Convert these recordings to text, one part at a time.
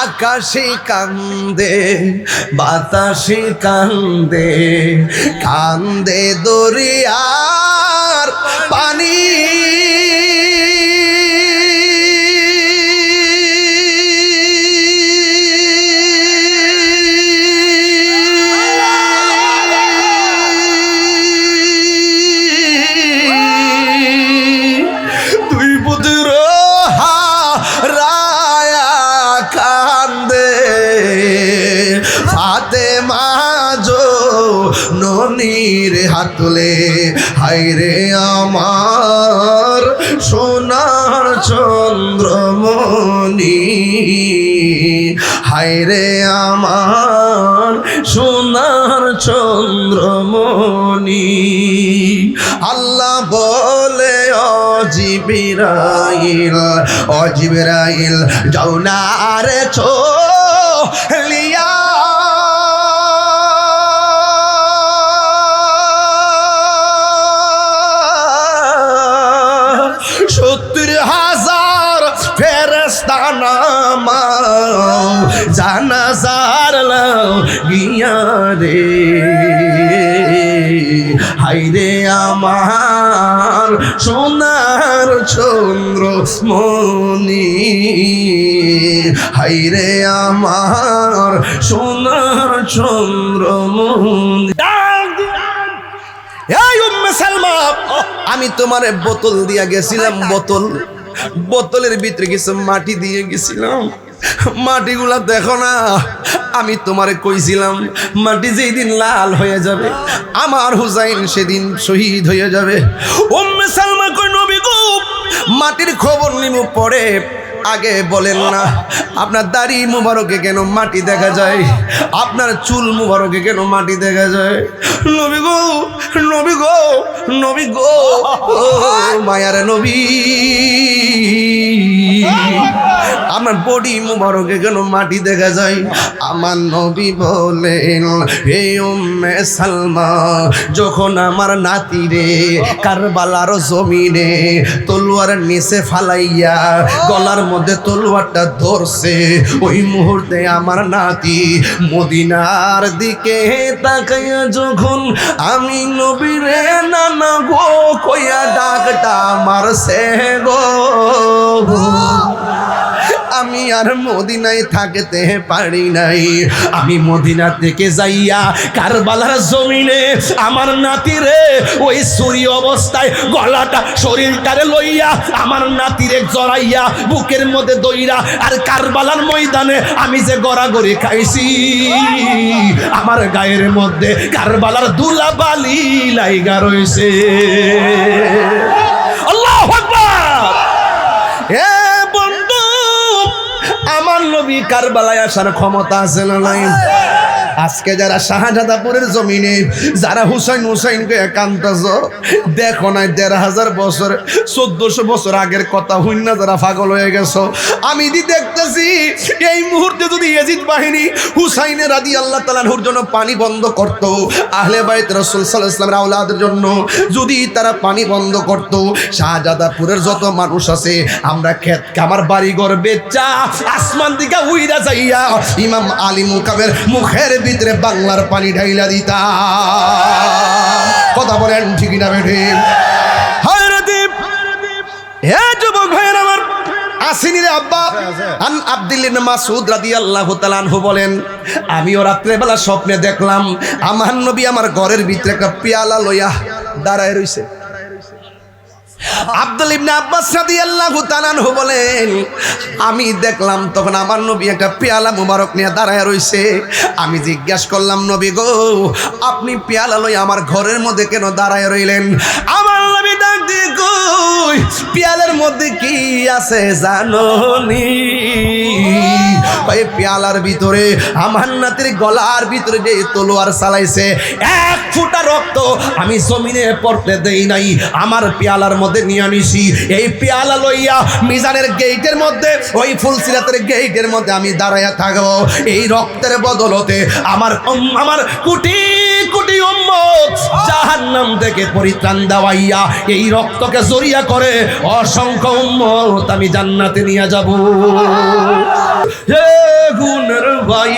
আকাশে কান্দে বাতাসে কান্দে কান্দে দরিয়ার পানি ননির হাতলে হায়রে আমার সোনার চন্দ্রমণি হায়রে আমার সোনার চন্দ্রমণি আল্লাহ বলে ও জিবরাইল যাও না রে চলিয়া ফেরেশতা নামাও জানাজার লাগিয়া রে হায়রে আমার সোনার চন্দ্রমণি হায়রে আমার সোনার চন্দ্রমণি এই উম্মে সালমা আমি তোমারে বোতল দিয়া গেছিলাম বোতলের ভিতরে কিছু মাটি দিয়ে গেছিলাম মাটিগুলা দেখো না আমি তোমারে কইছিলাম মাটি যেই দিন লাল হয়ে যাবে আমার হুসাইন সেদিন শহীদ হয়ে যাবে উম্মে সালমা কই নবী গো মাটির খবর নিমু পড়ে আগে বলেন না আপনার দাড়ি মুবারকে কেন মাটি দেখা যায় আপনার চুল মুবারকে কেন মাটি দেখা যায় নবী গো নবী গো নবী গো মায়ার নবী আমার বডি মুবারকে কেন মাটি দেখা যায় আমার নবী বলেন হে উম্মে সালমা যখন আমার নাতি রে কারবালার জমিনে তলোয়ার নিচে ফালাইয়া গলার মধ্যে তলোয়ারটা ধরছে ওই মুহূর্তে আমার নাতি মদিনার দিকে তাকাইয়া যখন আমি নবীরে নানা গো কইয়া ডাকটা মারছে গো আমি আর মদিনায় থাকতে পারি নাই আমি মদিনা থেকে যাইয়া কারবালার জমিনে আমার নাতিরে ওই ছুরি অবস্থায় গলাটা শরীরটারে লইয়া আমার নাতিরে জড়াইয়া বুকের মধ্যে দইরা আর কারবালার ময়দানে আমি যে গড়াগড়ি খাইছি আমার গায়ের মধ্যে কারবালার ধুলাবালি লাইগা রইছে আল্লাহু আকবার এ বন্ধু আমার নবী কারবালায় আসার ক্ষমতা আছে না নাই আজকে যারা শাহজাদাপুরের জমিনে যারা হুসাইনকে একান্তজ দেখো নাই ১৫০০ বছর ১৪০০ বছর আগের কথা হইনা যারা পাগল হয়ে গেছো আমি দেখতেছি এই মুহূর্তে যদি ইয়াজিদ বাহিনী হুসাইন রাদিয়াল্লাহু তাআলা আনহুর জন্য পানি বন্ধ করত আহলে বাইত রাসূল সাল্লাল্লাহু আলাইহি ওয়াসাল্লামের আওলাদের জন্য যদি তারা পানি বন্ধ করত শাহজাদাপুরের যত মানুষ আছে আমরা ক্ষেত কামার বাড়িঘর বেচা আসমান দিকে উইরা যাইয়া ইমাম আলী মুকামের মুখের ভিতরে বাংলার পানি ঢাইলা দিতা কথা বলেন ঠিক না বেঠে হায়রাদীপ হে যুবক ভাইরা আমার আসিনি রে আব্বা আন আব্দুল্লাহ ইবনে মাসউদ রাদিয়াল্লাহু তাআলা আনহু বলেন আমিও রাত্রে বেলা স্বপ্নে দেখলাম আমার নবী আমার ঘরের ভিতরে একটা পেয়ালা লইয়া দাঁড়ায় রইছে আব্দুল্লাহ ইবনে আব্বাস রাদিয়াল্লাহু তাআলা আনহু বলেন আমি দেখলাম তখন আমার নবী একটা পেয়ালা মুবারক নিয়ে দাঁড়ায় রইছে আমি জিজ্ঞাসা করলাম নবী গো আপনি পেয়ালা লই আমার ঘরের মধ্যে কেন দাঁড়ায় রইলেন আমার নবী ডাক দিয়ে কই পেয়ালার মধ্যে কি আছে জানোনি ওই পেয়ালার ভিতরে আমার নাতির গলার ভিতরে যে তলোয়ার চালাইছে এক ফোঁটা রক্ত আমি জমিনে পড়তে দেই নাই আমার পেয়ালার মধ্যে নিয়ে আনিছি এই পেয়ালা লইয়া মিজানের গেটের মধ্যে ওই ফুলসিরাতের গেটের মধ্যে আমি দাঁড়ায়া থাকবো এই রক্তের বদলতে আমার কোটি কোটি উম্মত জাহান্নাম থেকে পরিত্রাণ দেওয়াইয়া এই রক্তকে জড়িয়া করে অসংখ্য উম্মত আমি জান্নাতে নিয়ে যাব হে ভাই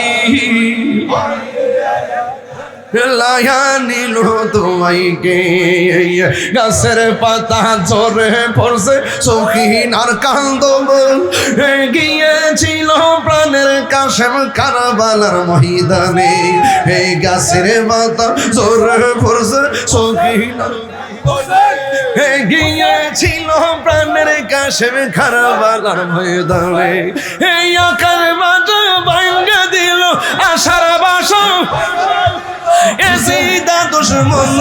লায়া নিল তোমাইকে গাছের পাতা ঝরে পড়ছে সখিন আর কান্দ গিয়েছিল প্রাণের কাশেম কারবালার ময়দানে এই গাছের পাতা ঝরে পড়ছে সখিন গিয়েছিল প্রাণের কাশেম কারবালার ময়দানে এই আকার মাঝে ভাঙ্গা দিল আশার বাসা এসিদা দুশ্মন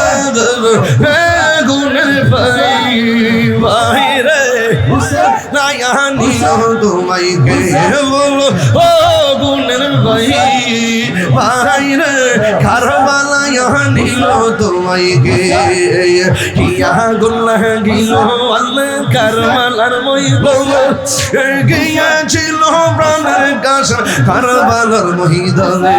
গুণের ভাই রে নায়া নিল তোমাইকে বলো ও গুণের ভাই রে কারবালায় নিল তোমাইকে কিয়া গুল্লাহ গিল আল্লাহ কারবালার ময়দানে গিয়েছিল প্রাণের কাছে কারবালার ময়দানে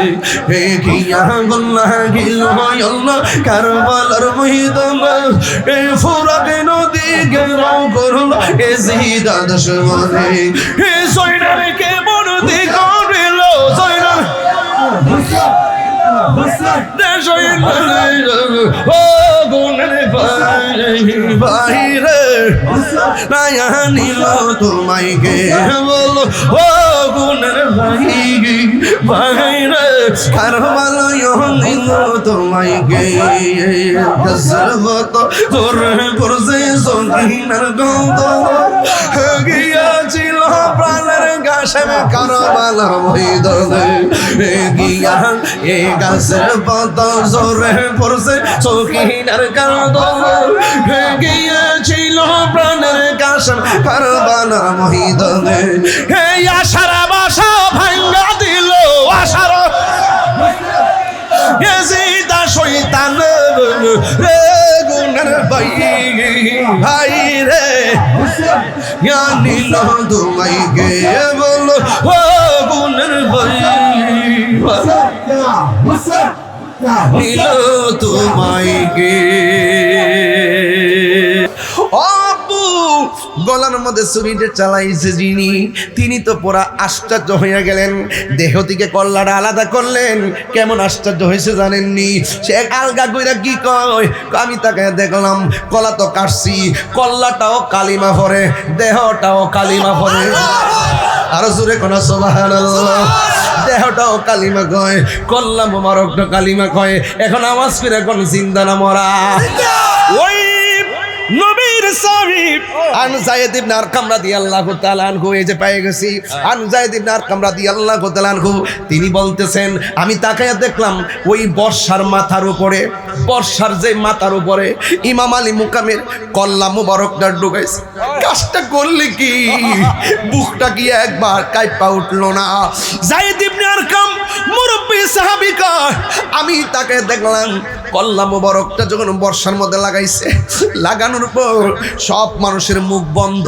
কিয়া গুল্লাহ গিল আল্লাহ কারবালার ময়দানে এ ফুরাত নদী গেল করল এ জিদা দুশমনে এ সৈন্যকে বন্দি করিল সৈন্য ও গুণের ভাই রে নায়া নিল তোমাইকে বলো ও গুণের ভাই রে কারবালায় নিল তোমাইকে গজবত করে পড়ছে সঙ্গীনের গন্ধ গিয়াছিল প্রাণের গাছের কারবালার ময়দানে গিয়া এ গাছের পাতা ঝরে পড়ছে সখিনার কান্দ গিয়েছিল প্রাণের গাছের কারবালার ময়দানে এই আশার বাসা ভাঙ্গা দিল আশার এজিদা শয়তান রে গুণের ভাই রে নিল তোমাইকে বলো ও গুণের ভাই নিল তোমাইকে গলার মধ্যে ছুরিটা চালাইছে যিনি তিনি তো পুরা আশ্চর্য হয়ে গেলেন দেহ থেকে কল্লাটা আলাদা করলেন কেমন আশ্চর্য হয়েছে জানেননি সে আলগা কইরা কি কয় আমি তাকে দেখলাম কলা তো কাটছি কল্লাটাও কালিমা পড়ে দেহটাও কালিমা পড়ে আরো জোরে কোন সুবহানাল্লাহ দেহটাও কালিমা কয় কল্লা মোবারকটা কালিমা কয় এখন আওয়াজ করে কোন জিন্দা না মরা ওই নবীর সাহাবী আন যায়েদ ইবনে আরকাম রাদিয়াল্লাহু তাআলা আনহু এই যে পেয়ে গেছি আন যায়েদ ইবনে আরকাম রাদিয়াল্লাহু তাআলা আনহু তিনি বলতেছেন আমি তাকায়া দেখলাম ওই বর্ষার মাথার উপরে বর্ষার যে মাথার উপরে ইমাম আলী মুকামের কল্লা মুবারকটা ঢুকাইছে কাজটা করলে কি বুকটা কি একবার কাঁপা উঠলো না যায়েদ ইবনে আরকাম মুরব্বি সাহাবী কয় আমি তাকে দেখলাম কল্লা মুবারকটা যখন বর্ষার মধ্যে লাগাইছে লাগানোর পর সব মানুষের মুখ বন্ধ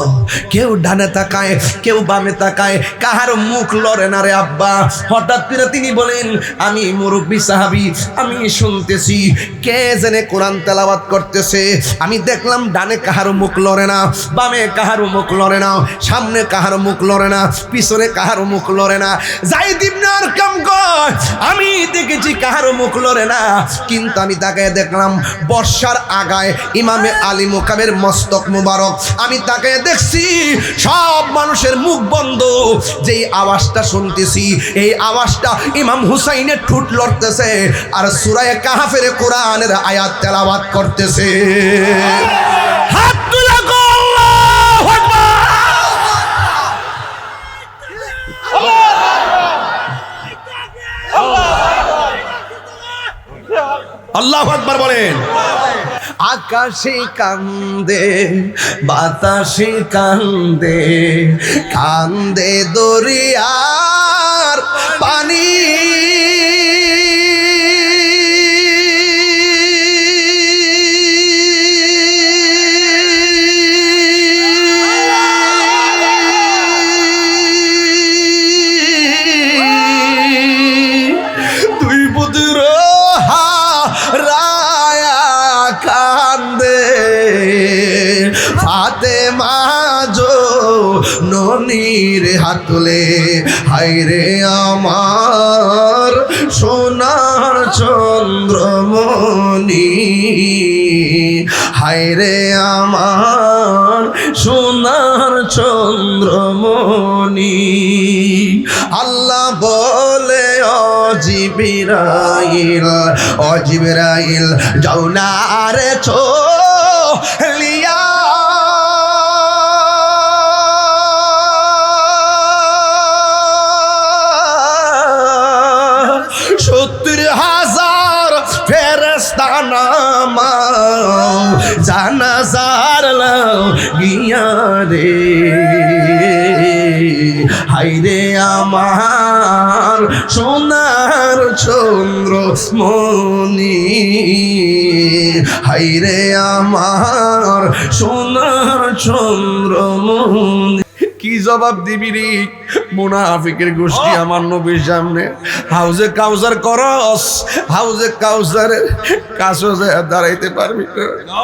কেউ ডানে তাকায় কেউ বামে তাকায় কাহার মুখ লড়ে না রে আব্বা হঠাৎ করে তিনি বলেন আমি মুরব্বি সাহাবী আমি শুনতেছি কে জানে কোরআন তেলাওয়াত করতেছে আমি দেখলাম ডানে কাহার মুখ লড়ে না বামে কাহার মুখ লড়ে না সামনে কাহার মুখ লড়ে না পিছনে কাহার মুখ লড়ে না যায়েদ ইবনে আরকাম কয় আমি দেখেছি কাহার মুখ লড়ে না কিন্তু আমি তাকে দেখলাম বর্ষার আগায় ইমামে আলী মুকামের মস্তক মুবারক আমি তাকে দেখছি সব মানুষের মুখ বন্ধ যেই আওয়াজটা শুনতেছি এই আওয়াজটা ইমাম হুসাইনের ঠোঁট লড়তেছে আর সূরা কাহফের কোরআনের আয়াত তেলাওয়াত করতেছে হাত তুলে আল্লাহু আকবার আল্লাহু আকবার বলেন আকাশে কান্দে বাতাসে কান্দে কান্দে দরিয়ার পানি ফাতেমা জো ননির হাত তুলে হায়রে আমার সোনার চন্দ্রমণি হায়রে আমার সোনার চন্দ্রমণি আল্লাহ বলে ও জিবরাইল যাও না রে লিয়া ফেরেশতা নামাও জানাজার লাও গিয়া রে হায়রে আমার সোনার চন্দ্রমণি হায়রে আমার সোনার চন্দ্রমণি কি জবাব দিবি রে মুনাফিকের গোষ্ঠী আমার নবীর সামনে হাউজে কাউসার করস হাউজে কাউসারের কাছে দাঁড়াইতে পারবি না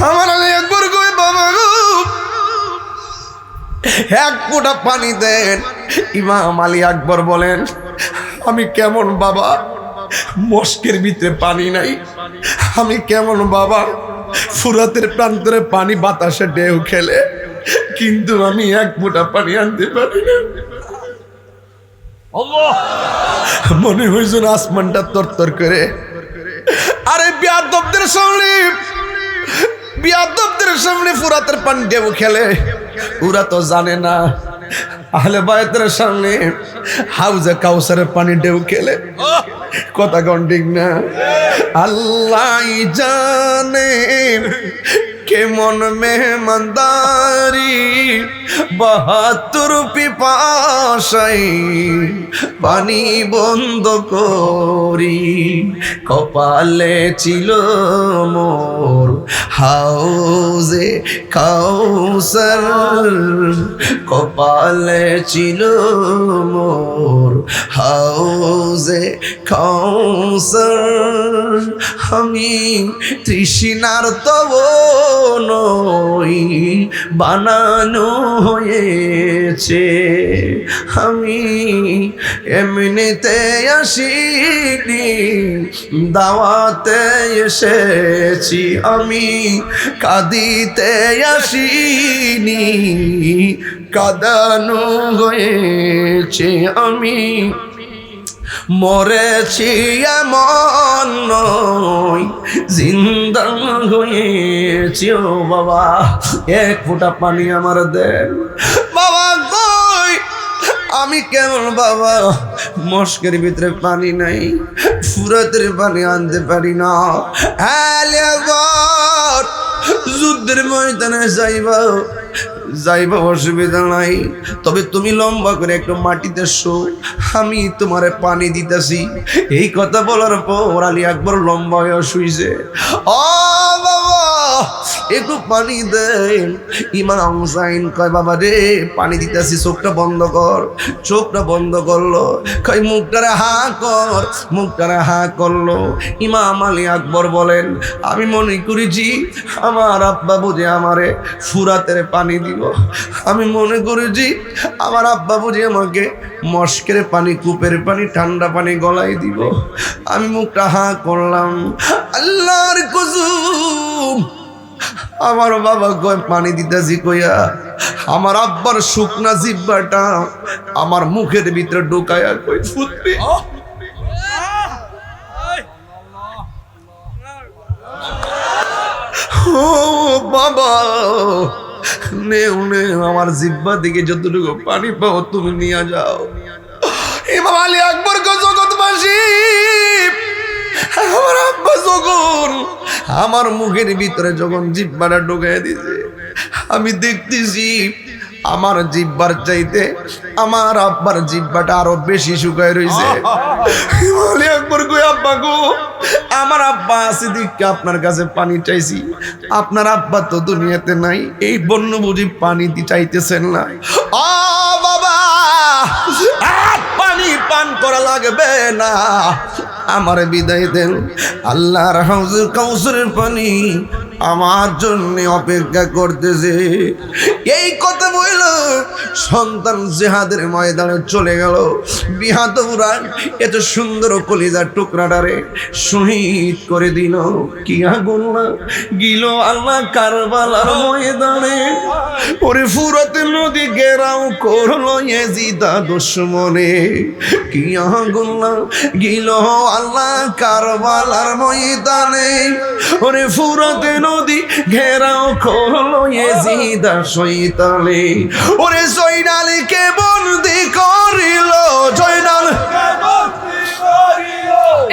আমার আলী একবার কই বাবা গো এক ফোঁটা পানি দেন ইমাম আলী আকবর বলেন আমি কেমন বাবা মস্কের ভিতরে পানি নাই আমি কেমন বাবা ফুরাতের প্রান্তরে পানি বাতাসে ঢেউ খেলে কিন্তু আমি এক ফোঁটা পানি আনতে পারি না মনে হয়েছিল আসমানটা তরতর করে আরে বিয়াদবদের সামনে ফুরাতের পানি ঢেউ খেলে ওরা তো জানে না আহলে বায়তের সামনে হাউজে কাউসারের পানি ঢেউ খেলে কথা গন্ডিক না আল্লাহ জানে কেমন মেহমানদারি 72 পিপাসাই পানি বন্ধ করি কপালে ছিল মোর হাউজে কাউসার কপালে ছিল মোর হাউজে কাউসার আমি তৃষ্ণার তব নই বানানো হয়েছে আমি এমনিতে আসিনি দাওয়াতে এসেছি আমি কাঁদিতে আসিনি কাঁদানো হয়েছে আমি মরেছি এমন নয় জিন্দা হয়েছি ও বাবা এক ফোঁটা পানি আমার দেন বাবা কই আমি কেমন বাবা মস্কের ভিতরে পানি নাই ফুরাতের পানি আনতে পারি না যুদ্ধের ময়দানে যাইবা অসুবিধা নাই তবে তুমি লম্বা করে একটু মাটিতে শো আমি তোমারে পানি দিতেছি এই কথা বলার পর আলী আকবর লম্বা হয়ে শুইছে ও বাবা একটু পানি দেন ইমাম হুসাইন কয় বাবা রে পানি দিতেছি চোখটা বন্ধ কর চোখটা বন্ধ করলো কয় মুখটারে হা করলো ইমাম আলী আকবর বলেন আমি মনে করেছি আমার আব্বা বুঝে আমারে ফুরাতের পানি দিব আমি মনে করেছি আমার আব্বা বুঝে আমাকে মস্কের পানি কূপের পানি ঠান্ডা পানি গলায় দিব আমি মুখটা হা করলাম আল্লাহর কসম আমার বাবা কয় পানি দিতেছি কইয়া আমার আব্বার শুকনা জিব্বাটা আমার মুখের ভিতরে ঢোকায়া কই ফুটবে ও বাবা নেও আমার জিব্বা দিকে যতটুকু পানি পাও তুমি নিয়ে যাও ইমাম আলী আকবর জগৎবাসী আমার আব্বা যখন আমার মুখের ভিতরে যখন জিব্বাটা ঢোকায় দিয়েছে আমি দেখতেছি আমার জিব্বার চাইতে আমার আব্বার জিব্বাটা আরো বেশি শুকায় রয়েছে একবার কই আব্বা গো আমার আব্বা আছে দেখে আপনার কাছে পানি চাইছি আপনার আব্বা তো দুনিয়াতে নাই এই বন্য বুঝি পানি চাইতেছেন না ও বাবা পানি পান করা লাগবে না আমার বিদায় দেন। আল্লাহর হাউজে কাউসারের পানি আমার জন্য অপেক্ষা করতেছে। এই কথা বলল, সন্তান জিহাদের ময়দানে চলে গেল। বিহাদুরা এত সুন্দর কলিজার টুকরাটারে শহীদ করে দিল। কি আগুন গিল আল্লাহ কারবালার ময়দানে। ওরে ফুরাত নদী ঘেরাও করলো ইয়াজিদা দুশমনে। কি আগুন গিল আল্লাহ কারবালার ময়দানে। ওরে ফুরাত নদী ঘেরাও করলো ইয়াজিদা শয়তানে। ওরে জয়নালকে বন্দি করিল, জয়নাল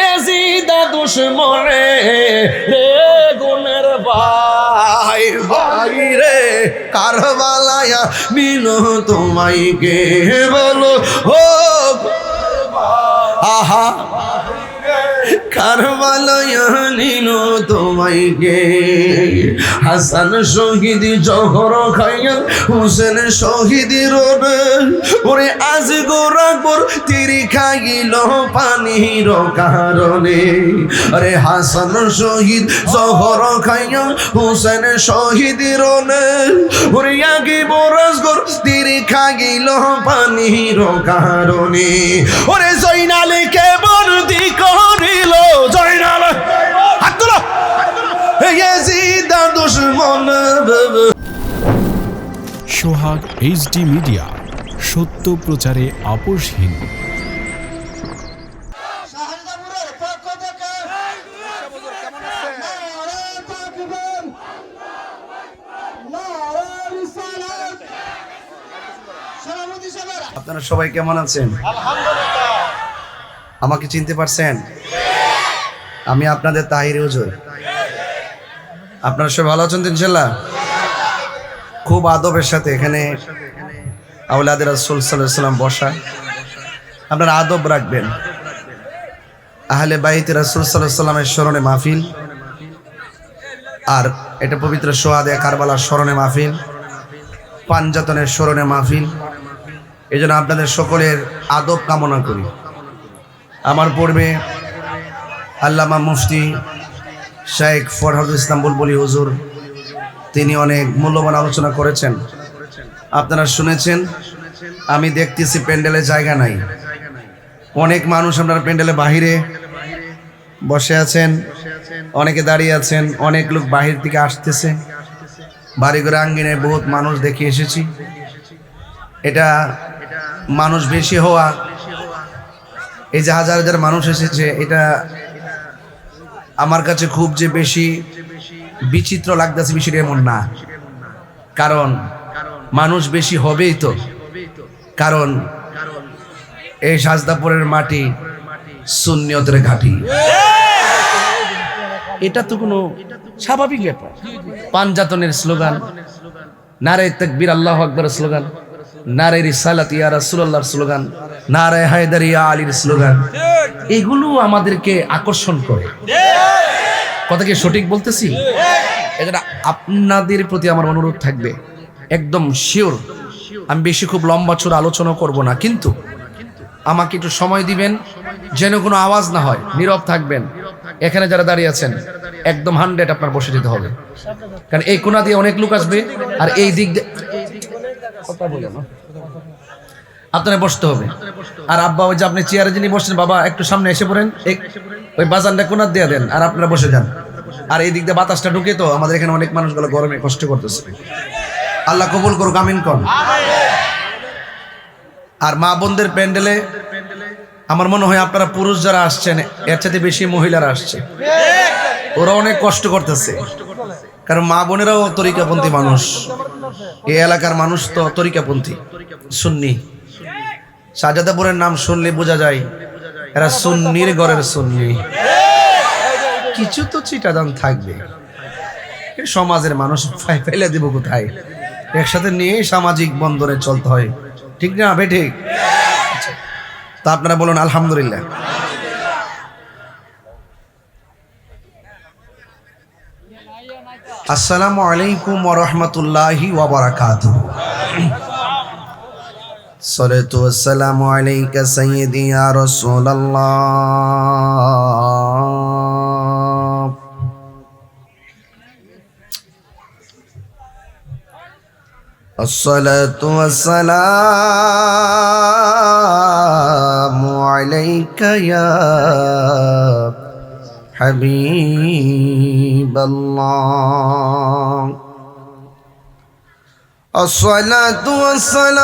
ইয়াজিদা দুশমনে। রে গুনের ভাই ভাই রে, কারবালায়া নিল তোমায় কে বলো ও আহা, কারবালায়া নিল তোমায় কে। হাসান শহীদ জহর খাইয়া হুসেন শহীদ রোডে। ওরে আজ গোরাকবর তিরি খাইল পানির কারণে। আরে হাসান শহীদ জহর খাইয়া হুসেন শহীদ রোডে। ওরে আগে বরাসগর তিরি খাইল পানির কারণে। ওরে জয়নালকে বন্দি করিল, জয়নাল হাত তুলো ইয়াজিদা দুশমন। সোহাগ এইচডি মিডিয়া, সত্য প্রচারে আপোষহীন। আপনারা সবাই কেমন আছেন? আমাকে চিনতে পারছেন? আমি আপনাদের তাহির হুজুর। আপনারা সবাই ভালো আছেন ইনশাআল্লাহ? খুব আদবের সাথে এখানে আওলাদের রাসূল সাল্লাল্লাহু আলাইহি ওয়াসাল্লাম বসা, আপনারা আদব রাখবেন। আহলে বাইতে রাসূল সাল্লাল্লাহু আলাইহি ওয়াসাল্লামের স্মরণে মাহফিল, আর এটা পবিত্র সোহাদে কারবালার স্মরণে মাহফিল, পাঞ্জাতনের স্মরণে মাহফিল। এই জন্য আপনাদের সকলের আদব কামনা করি। আমার পূর্বে আল্লামা মুফতি শেখ ফরহাদুল ইসলাম বুলবুলি হুজুর, তিনি অনেক মূল্যবান আলোচনা করেছেন, আপনারা শুনেছেন। আমি দেখতেছি প্যান্ডেলে জায়গা নাই, অনেক মানুষ আপনারা প্যান্ডেলে বাহিরে বসে আছেন, অনেকে দাঁড়িয়ে আছেন, অনেক লোক বাহির থেকে আসতেছে। বাড়িঘর আঙ্গিনে বহুত মানুষ দেখে এসেছি। এটা মানুষ বেশি হওয়া, এই যে হাজার হাজার মানুষ এসেছে, এটা আমার কাছে খুব যে বেশি বিচিত্র লাগতেছে বিষয়টা এমন না। কারণ মানুষ বেশি হবেই তো, কারণ এই সাজদাপুরের মাটি সুন্নিয়তের ঘাঁটি। এটা তো কোনো স্বাভাবিক ব্যাপার। পাঞ্জাতনের স্লোগান, নারে তাকবীর আল্লাহু আকবারের স্লোগান, নারে রিসালাত ইয়া রাসূলুল্লাহর স্লোগান, নারে হায়দার ইয়া আলীর স্লোগান, এগুলো আমাদেরকে আকর্ষণ করে। কথা কি সঠিক বলতেছি? এটা আপনাদের প্রতি আমার অনুরোধ থাকবে, একদম শিওর আমি বেশি খুব লম্বা চূড়া আলোচনা করব না, কিন্তু আমাকে একটু সময় দিবেন, যেন কোনো আওয়াজ না হয়, নীরব থাকবেন। এখানে যারা দাঁড়িয়ে আছেন একদম 100 আপনার বসে যেতে হবে, কারণ এই কোণা দিয়ে অনেক লোক আসবে, আর এই দিক দিয়ে কথা বলে না, আপনারা বসতে হবে। আর আব্বা ওই যে আপনি চেয়ারে যিনি বসছেন, বাবা একটু সামনে এসে পড়েন, ওই বাজানটা কোণা দিয়ে দেন, আর আপনারা বসে যান। আর এই দিক দিয়ে বাতাসটা ঢুকে, তো আমাদের এখানে অনেক মানুষগুলো গরমে কষ্ট করতেছে। আল্লাহ কবুল করুক, আমিন কোন। আর মা বোনদের প্যান্ডেলে আমার মনে হয় আপনারা পুরুষ যারা আসছেন, এর চাইতে বেশি মহিলারা আসছে, ওরা অনেক কষ্ট করতেছে। কারণ মা বোনেরাও তরিকাপন্থী মানুষ, এই এলাকার মানুষ তো তরিকাপন্থী, সুন্নি। শাহজাদাপুরের নাম শুনলে বোঝা যায় এরা সুন্নির ঘরের সুন্নি। কিছু তো চিটাদান থাকবে, সমাজের মানুষ ফেলে দিব কোথায়? একসাথে নিয়ে সামাজিক বন্ধনে চলতে হয়, ঠিক না ভাই? ঠিক। তা আপনারা বলুন আলহামদুলিল্লাহ। আসসালামু আলাইকুম ওয়া রাহমাতুল্লাহি ওয়া বারাকাতুহু। الصلاة والسلام عليك سيدي يا رسول الله. الصلاة والسلام عليك يا حبيب الله. الصلاة والسلام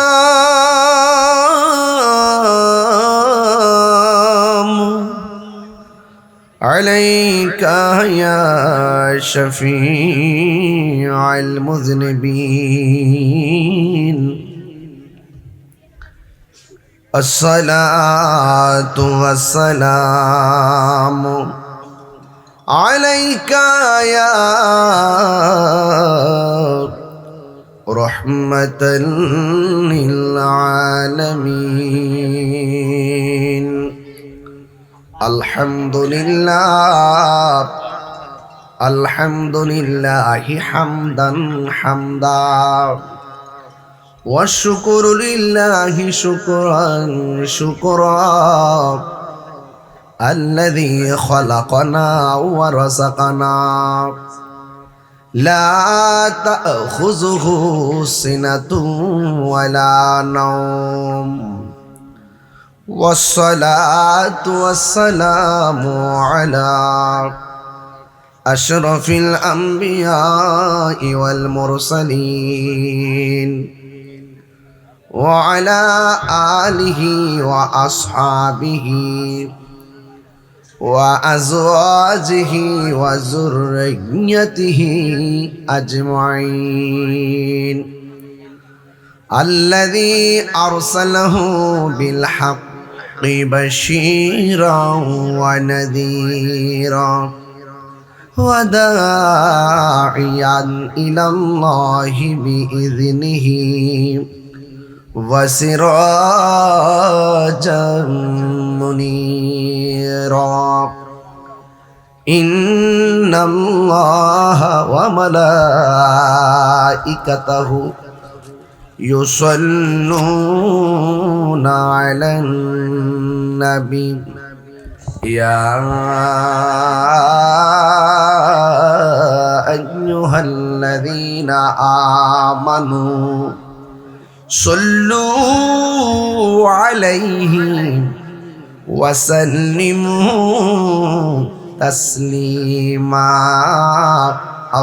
عليك يا شفيع المذنبين. الصلاة والسلام عليك يا رحمة للعالمين. الحمد لله الحمد لله حمدا حمدا والشكر لله شكرا شكرا الذي خلقنا ورزقنا لا تأخذه سنة ولا نوم والصلاة والسلام على أشرف الأنبياء والمرسلين وعلى آله وأصحابه وأزواجه وذريته أجمعين الذي أرسله بالحق بشيرا ونذيرا وداعيا إلى الله بإذنه وسراجا منيرا. إن الله وملائكته يصلون على النبي يا أيها الذين آمنوا صلوا عليه وسلموا تسليما.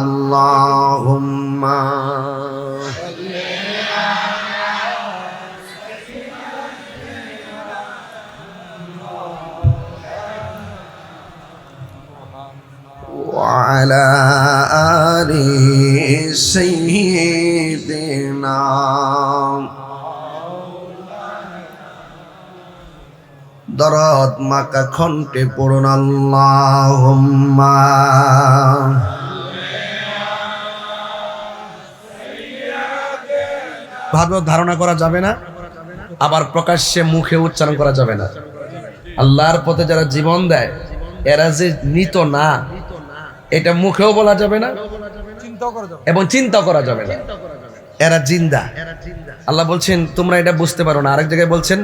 اللهم وعلى آل سيدنا দরদ মাকা খন্টে পড়ুন আল্লাহুম্মা। ভাবে ধারণা করা যাবে না, আবার প্রকাশ্যে মুখে উচ্চারণ করা যাবে না। আল্লাহর পথে যারা জীবন দেয় এরা যে নিত না এটা মুখেও বলা যাবে না এবং চিন্তা করা যাবে না, এরা জিন্দা। আল্লাহ বলছেন তোমরা এটা বুঝতে পারো না। আরেক জায়গায় বলছেন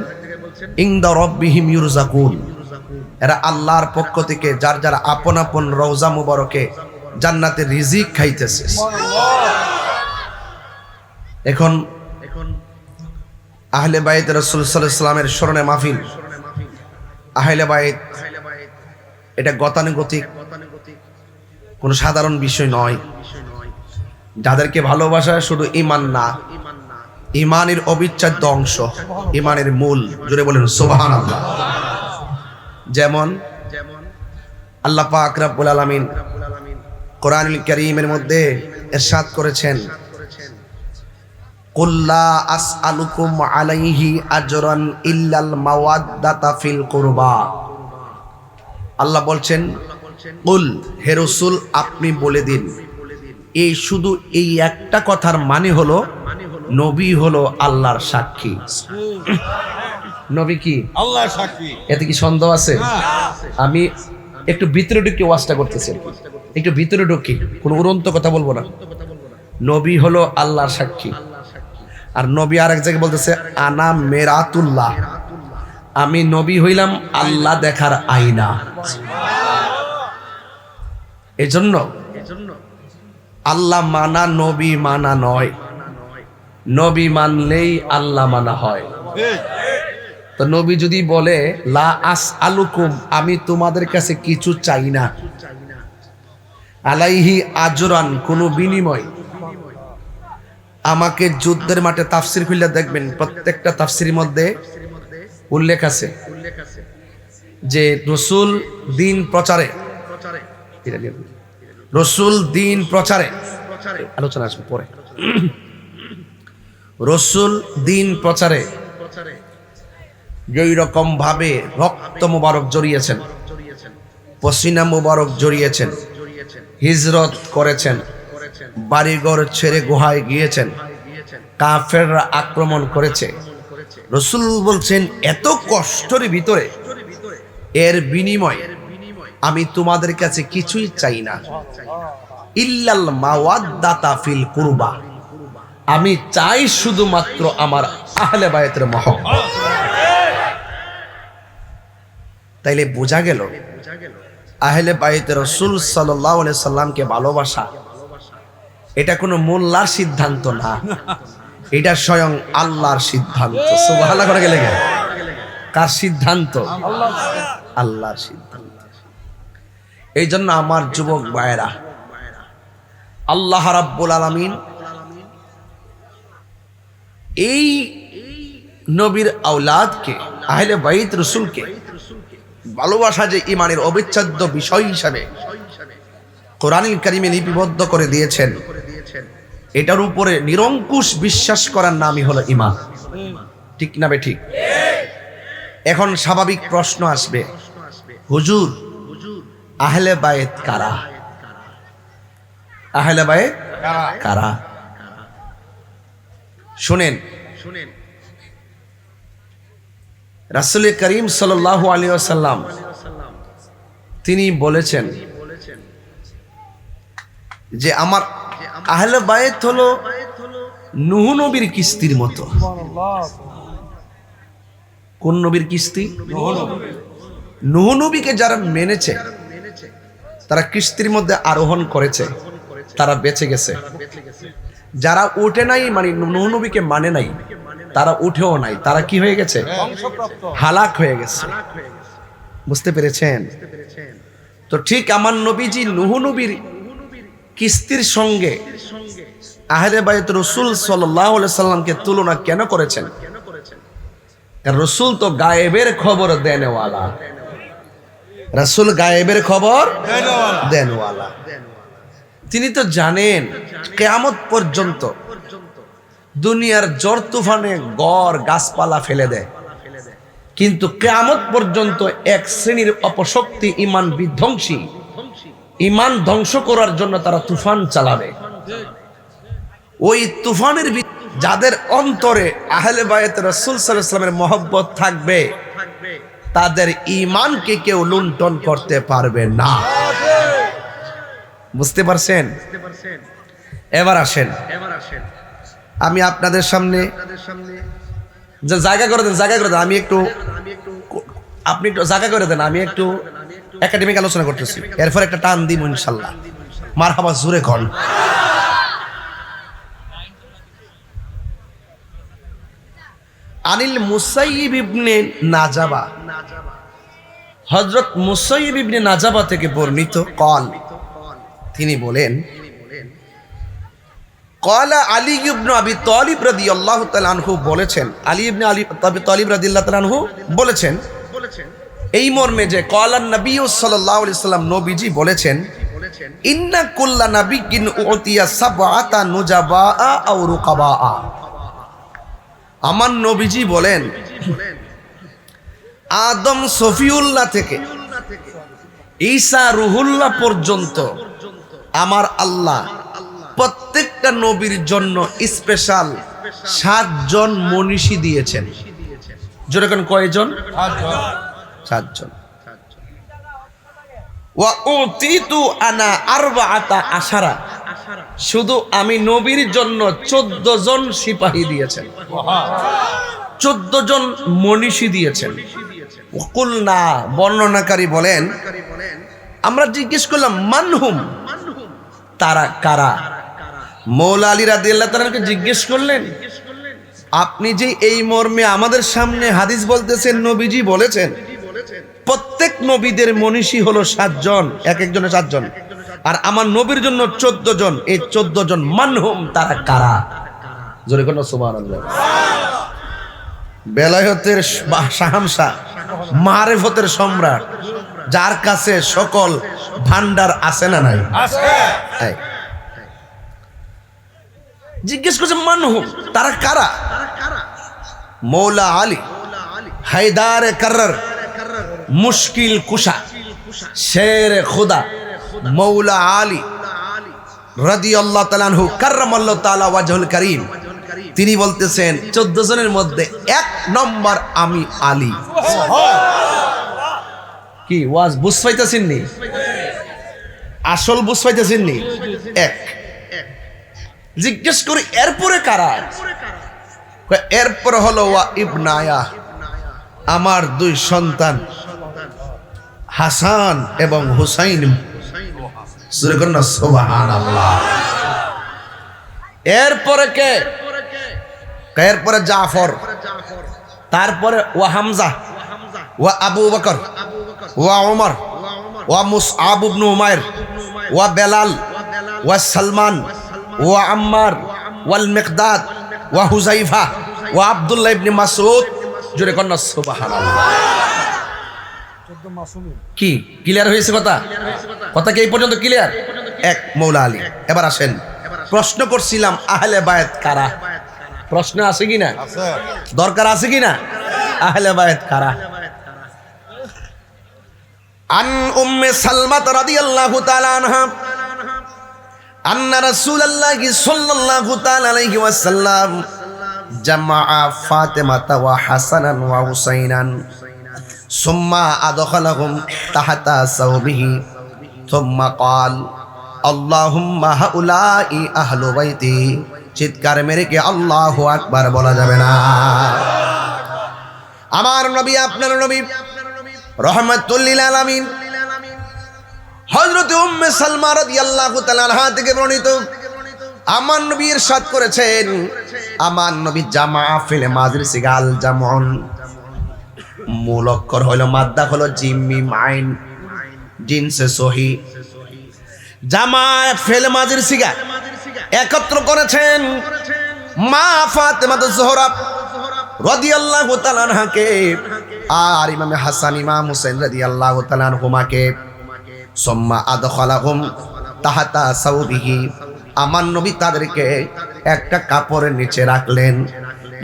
ইনদা রাব্বিহিম ইউরযাকুন, এরা আল্লাহর পক্ষ থেকে যার যার আপন আপন রওজা মুবারকে জান্নাতের রিজিক খাইতেছে। এখন আহলে বাইত রাসূল সাল্লাল্লাহু আলাইহি ওয়াসাল্লামের স্মরণে মাহফিল। আহলে বাইত এটা গতানুগতিক কোনো সাধারণ বিষয় নয়। যাদেরকে ভালোবাসা শুধু ঈমান না, ঈমানের অবিচ্ছেদ্য অংশ, ঈমানের মূল। জোরে বলেন সুবহানাল্লাহ। যেমন আল্লাহ পাক রব্বুল আলামিন কোরআনুল কারীমের মধ্যে ইরশাদ করেছেন কুল লা আসআলুকুম আলাইহি আজরান ইল্লাল মাওয়াদ্দাতা ফিল কুরবা। আল্লাহ বলছেন কুল, হে রাসূল আপনি বলে দিন, এই শুধু এই একটা কথার মানে হলো নবী হলো আল্লাহর সাক্ষী। নবী কি আল্লাহর সাক্ষী, এতে কি সন্দেহ আছে? আমি একটু ভিতরে ঢুকে ওয়াজটা করতেছি, একটু ভিতরে ঢুকি, কোনো উড়ন্ত কথা বলবো না। নবী হলো আল্লাহর সাক্ষী। আর নবী আরেক জায়গায় বলতেছে আনা মেরাতুল্লাহ, আমি নবী হইলাম আল্লাহ দেখার আয়না। এজন্য আল্লাহ মানা নবী মানা নয়, নবী মানলেই আল্লাহ মানা হয়। তো নবী যদি বলে লা আস আলুকুম, আমি তোমাদের কাছে কিছু চাই না, আলাইহি আজরান, কোনো বিনিময়। আমাকে যুদ্ধের মাঠে তাফসির খুলে দেখবেন, প্রত্যেকটা তাফসিরের মধ্যে উল্লেখ আছে যে রসুল দিন প্রচারে, রসুল দিন প্রচারে, আলোচনা আসবে পরে, রসুল দিন প্রচারে যেই রকম ভাবে রক্ত মুবারক জড়িয়েছেন, পসিনা মুবারক জড়িয়েছেন, হিজরত করেছেন, বাড়িঘর ছেড়ে গুহায় গিয়েছেন, কাফেররা আক্রমণ করেছে, রসুল বলছেন এত কষ্টের ভিতরে এর বিনিময় আমি তোমাদের কাছে কিছুই চাই না, ইল্লাল মাওয়াদ্দাতা ফিল কুরবা, আমি চাই শুধুমাত্র আমার আহলে বায়তের মহব্বত। তাইলে বোঝা গেল আহলে বায়তে রাসূল সাল্লাল্লাহু আলাইহি সাল্লামকে ভালোবাসা এটা কোনো মোল্লার সিদ্ধান্ত না, এটা স্বয়ং আল্লাহর সিদ্ধান্ত। সুবহানাল্লাহ করে গেলে কার সিদ্ধান্ত? আল্লাহর সিদ্ধান্ত। এই জন্য আমার যুবক ভাইয়েরা, আল্লাহ রাব্বুল আলামিন এই নবীর আওলাদকে, আহলে বাইত রাসূলকে ভালোবাসা যে ইমানের অবিচ্ছেদ্য বিষয় হিসাবে কোরআনুল কারীমে লিপিবদ্ধ করে দিয়েছেন, এটার উপরে নিরঙ্কুশ বিশ্বাস করার নামই হলো ঈমান। ঠিক না বে ঠিক? এখন স্বাভাবিক প্রশ্ন আসবে, হুজুর আহলে বায়েত কারা? আহলে বায়েত কারা? শুনেন, রাসূল করিম সাল্লাল্লাহু আলাইহি ওয়াসাল্লাম তিনি বলেছেন যে আমার আহলে বায়েত হলো নূহ নবীর কিস্তির মতো। কোন নবীর কিস্তি? নূহ নবীকে যারা মেনেছে, তারা কিস্তির মধ্যে আরোহণ করেছে, তারা বেঁচে গেছে। যারা উঠে নাই, মানে নূহ নবীকে মানে নাই, তারা উঠেও নাই, তারা কি হয়ে গেছে? হালাক হয়ে গেছে। বুঝতে পেরেছেন? তো ঠিক আমার নবীজি নূহ নবীর কিস্তির সঙ্গে আহলে বায়ত রাসূল সাল্লাল্লাহু আলাইহি সাল্লামকে তুলনা কেন করেছেন? কারণ রাসূল তো গায়েবের খবর দেনওয়ালা, রাসূল গায়েবের খবর দেনওয়ালা। তিনি তো জানেন কিয়ামত পর্যন্ত দুনিয়ার ঝড় তুফানে গড় গাছপালা ফেলে দেয়, কিন্তু কিয়ামত পর্যন্ত এক শ্রেণীর অপশক্তি ঈমান বিধ্বংসী, ঈমান ধ্বংস করার জন্য তারা তুফান চালাবে। ওই তুফানের যাদের অন্তরে আহলে বায়ত রাসূল সাল্লাল্লাহু আলাইহি ওয়াসাল্লামের মহব্বত থাকবে, তাদের ঈমানকে কেউ লুণ্ঠন করতে পারবে না। বুঝতে পারছেন? এবার আসেন, আমি আপনাদের সামনে জায়গা করে দেন, জায়গা করে দেন, আমি একটু, আপনি একটু জায়গা করে দেন, আমি একটু একাডেমিক আলোচনা করতেছি, এরপর একটা টান দিব ইনশাল্লাহ। মারহাবা, জোরে কোন। আনিল মুসাইয়িব ইবনে নাজাবা, হযরত মুসাইয়িব ইবনে নাজাবা থেকে বর্ণিত, কল, তিনি বলেন, ক্বালা আলী ইবনে আবি তালিব রাদিয়াল্লাহু তাআলা আনহু বলেছেন, আলী ইবনে আবি তালিব রাদিয়াল্লাহু তাআলা আনহু বলেছেন এই মর্মে যে ক্বালান নবী সাল্লাল্লাহু আলাইহি সাল্লাম, নবীজি বলেছেন, ইন্না কুল্লা নাবিয়্যিন উতিয়া সাবআতা নুজাবা আও রুকাবা। আমার নবীজি বলেন, আদম সফিউল্লাহ থেকে ঈসা রুহুল্লাহ পর্যন্ত আমার আল্লাহ প্রত্যেকটা নবীর জন্য স্পেশাল 7 জন মনীষী দিয়েছেন। যেরকম কয়জন? 7 জন। ওয়া উতিতু আনা আরবাআতা আশারা, শুধু আমি নবীর জন্য 14 জন সিপাহী দিয়েছেন, 14 জন মনীষী দিয়েছেন। কুলনা, বর্ণনাকারী বলেন, আমরা জিজ্ঞেস করলাম মানহুম, তারা কারা? মৌলা আলী রাদিয়াল্লাহু তাআলাকে জিজ্ঞেস করলেন, আপনি যে এই মর্মে আমাদের সামনে হাদিস বলতেছেন, নবীজি বলেছেন প্রত্যেক নবীদের মনীষী হলো 7 জন, এক একজনের 7 জন, আর আমার নবীর জন্য 14 জন। এই 14 জন মানহুম, তারা কারা? জোরে কোন সুবহানাল্লাহ। বেলায়েতের শাহানশা, মারিফতের সম্রাট, যার কাছে সকল ভান্ডার আছে না নাই? আছে। জিজ্ঞেস করছে মানহুম, তারা কারা? মৌলা আলী হায়দার কার্রার, মুশকিল কুশা, শের খুদা মৌলা আলী রাদিয়াল্লাহু তাআলা আনহু কাররামাল্লাহু তাআলা ওয়াজহুল কারীম, তিনি বলতেছেন 14 জনের মধ্যে 1 নম্বর আমি আলী। কি ওয়াজ বুঝ পাইতেছেন নি? আসল বুঝ পাইতেছেন নি? এক। জিজ্ঞেস করি এরপরে কারা? এরপরে হলো ওয়া ইবনায়া, আমার 2 সন্তান হাসান এবং হুসাইন। সুবহানাল্লাহ। এরপরে কে? এরপরে জাফর, তারপরে ওয়া হামজা, ওয়া আবু বকর, ওয়া ওমর, ওয়া মুসআব ইবনে উমাইর, ওয়া বেলাল, ওয়া সালমান, ওয়া আম্মার, ওয়াল মিকদাদ, ওয়া হুযাইফা, ওয়া আব্দুল্লাহ ইবনে মাসউদ। জোরে কন্না সুবহানাল্লাহ। কি ক্লিয়ার হয়েছে কথা? কথা কি এই পর্যন্ত ক্লিয়ার? এক, মৌলা আলী। এবার আসেন, প্রশ্ন করছিলাম আহলে বায়াত কারা? প্রশ্ন আছে কিনা? দরকার আছে কিনা? আহলে বায়াত কারা? আন উম্মে সালমা রাদিয়াল্লাহু তাআলা আনহা আন্না রাসূলুল্লাহি সাল্লাল্লাহু তাআলা আলাইহি ওয়াসাল্লাম জামাআ ফাতিমাতা ওয়া হাসানান ওয়া হুসাইনান সুম্মা আদখালাহুম তাহতা সাওবিহি সুম্মা ক্বাল আল্লাহুম্মা হাউলাই আহলু বাইতি। চিৎকার মেরে কি আল্লাহু আকবার বলা যাবে না? আমার নবী, আপনার নবী রাহমাতুল লিল আলামিন হযরত উম্মে সালমা রাদিয়াল্লাহু তাআলা আনহা থেকে বর্ণিত, আমার নবী ইরশাদ করেছেন, আমার নবী জামা ফিল মাযির সিগাল জামউন, মূল অক্ষর হলো মাদ্দা হলো জিম মিম আইন, জিনসে সহি, জামা ফিল মাযির সিগা একত্র করেছেন মা ফাতেমা জোহরা রাদিয়াল্লাহু তাআলা আনহাকে আর ইমাম হাসান ইমাম হুসাইন রাদিয়াল্লাহু তাআলা আনহুমাকে। সুম্মা আদখালাহুম তাহতা সাওবিহি, আমার নবী তাদেরকে একটা কাপড়ের নিচে রাখলেন।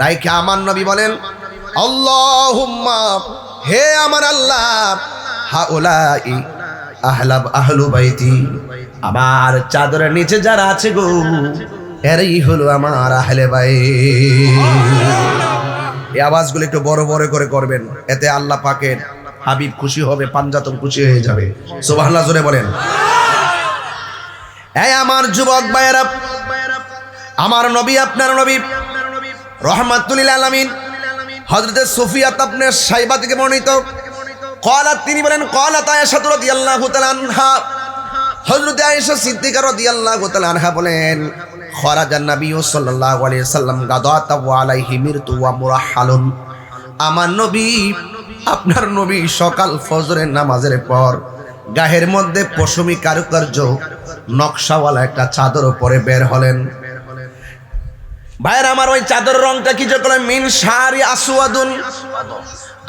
রাইখে আমার নবী বলেন, আল্লাহুম্মা, হে আমার আল্লাহ, হাউলাই আহলু বাইতি, আমার চাদরের নিচে যারা আছে গো, এরাই হলো আমার আহলে বাইত। এই আওয়াজগুলো একটু বড় বড় করে করবেন, এতে আল্লাহ পাকের হাবিব খুশি হবে, পাঞ্জাতন খুশি হয়ে যাবে। সুবহানাল্লাহ জোরে বলেন। এই আমার যুবক ভাইয়েরা, আমার নবী, আপনার নবী রাহমাতুল লিল আলামিন হযরত সুফিয়াত ইবনে সাইবা থেকে বর্ণিত, ক্বালাত, তিনি বলেন, ক্বালাত আয়েশা রাদিয়াল্লাহু তাআলা আনহা, হযরত আয়েশা সিদ্দিকা রাদিয়াল্লাহু তাআলা আনহা বলেন, খরাজান নবী সাল্লাল্লাহু আলাইহি সাল্লাম গাদাতা ওয়া আলাইহি মিরতু ওয়া মুরাহহালুন, আমার নবী, আপনার নবী সকাল ফজরের নামাজের পর গায়ের মধ্যে পশমি কারুকার্য নকশাওয়ালা একটা চাদর পরে বের হলেন। ভাইয়ের আমার, ওই চাদর রংটা কি যে বলে মিন শারি আসওয়াদুন,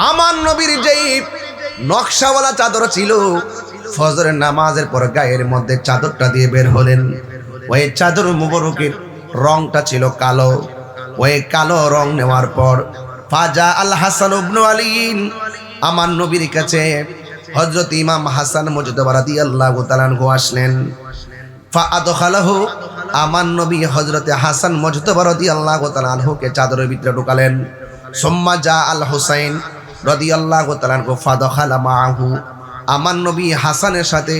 আমার নবীর যেই নকশাওয়ালা চাদর ছিল, ফজরের নামাজের পর গায়ের মধ্যে চাদরটা দিয়ে বের হলেন। ওই চাদর মুবারকের রংটা ছিল কালো। ওই কালো রং নেওয়ার পর ফাজা আল হাসান ইবনে আলী, আমার নবীর কাছে হযরত ইমাম হাসান মুজতবা রাদিয়াল্লাহু তাআলা আনহু আসলেন। ফা আদখালাহু, আমার নবী হযরত হাসান মুজতবা রাদিয়াল্লাহু তাআলা আনহুকে চাদরের ভিতরে ঢুকালেন। সুম্মা জা আল হুসাইন রাদিয়াল্লাহু তাআলা আনহু ফাদখালা মাআহু, আমার নবী হাসানের সাথে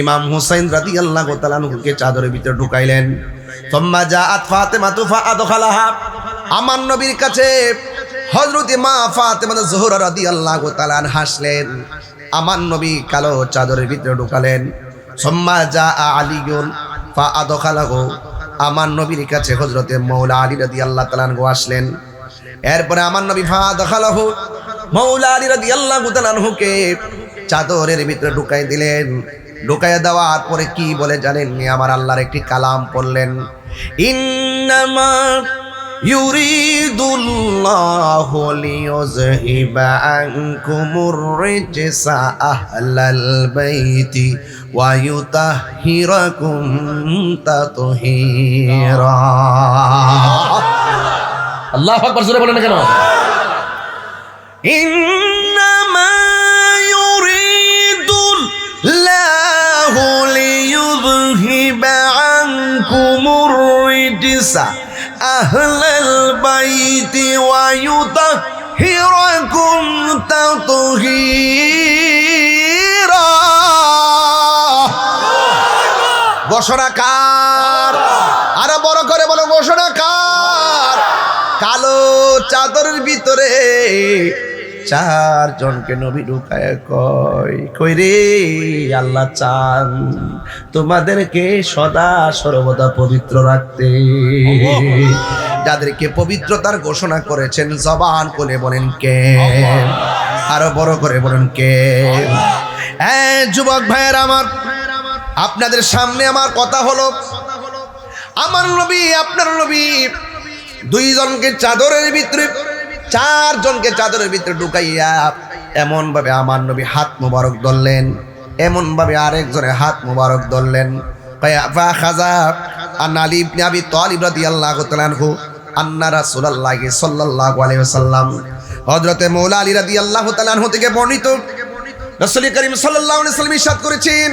ইমাম হুসাইন রাদিয়াল্লাহু তাআলা আনহুকে চাদরের ভিতরে ঢুকাইলেন। সুম্মা জাআত ফাতেমাতু ফাআদখালাহা, আমার নবীর কাছে হযরতে মা ফাতেমা জোহরা রাদিয়াল্লাহু তাআলা আনহা আসলেন, আমার নবী কালো চাদরের ভিতরে ঢুকালেন। সুম্মা জাআ আলীউন ফাআদখালাহু, আমার নবীর কাছে হযরতে মাওলা আলী রাদিয়াল্লাহু তাআলা আনহু আসলেন। এরপরে আমার নবী ফাআদখালাহু, মাওলা আলী রাদিয়াল্লাহু তাআলা আনহুকে চাদরের ভিতরে ঢুকাই দিলেন। ঢুকাইয়া দেওয়ার পরে কি বলে জানেন? আমার আল্লাহর একটি কালাম পড়লেন, ইন্নামা ইউরিদুল্লাহু লিইয়ুযহিবা আনকুমুর রিজসা আহলাল বাইতি ওয়া ইউতাহহিরাকুম তাতহীরা। আল্লাহু আকবার, জোরে বলেন না কেন? ইন্নামা ইউরিদুল্লাহু লিইয়ুযহিবা আনকুমুর রিজসা আহলাল বাইতি ওয়া ইউতাহহিরাকুম তাতহীরা। ঘোষণাকার, আরো বড় করে বলো ঘোষণাকার। কালো চাদরের ভিতরে চারজনকে নবী ঢুকায় কই রে, আল্লাহ চান তোমাদেরকে সদা সর্বদা পবিত্র রাখতে। যাদেরকে পবিত্রতার ঘোষণা করেছেন জবান খুলে বলেন কে? আরো বড় করে বলেন কে? যুবক ভাইয়ের আমার, আপনাদের সামনে আমার কথা হলো, আমার নবী আপনার নবী দুইজনকে চাদরের ভিতরে, চারজনকে চাদরের ভিতরে ঢুকাইয়া এমন ভাবে আমার নবী হাত মুবারক ধরলেন, এমন ভাবে আরেকজনের হাত মুবারক ধরলেন। ফাখাযা আন আলী ইবনে আবি তালিব রাদিয়াল্লাহু তাআলা আনহু আন্না রাসূলুল্লাহ সাল্লাল্লাহু আলাইহি ওয়াসাল্লাম, হযরতে মাওলা আলী রাদিয়াল্লাহু তাআলা আনহু থেকে বর্ণিত, রাসূল করিম সাল্লাল্লাহু আলাইহি ওয়াসাল্লাম ইরশাদ করেছেন,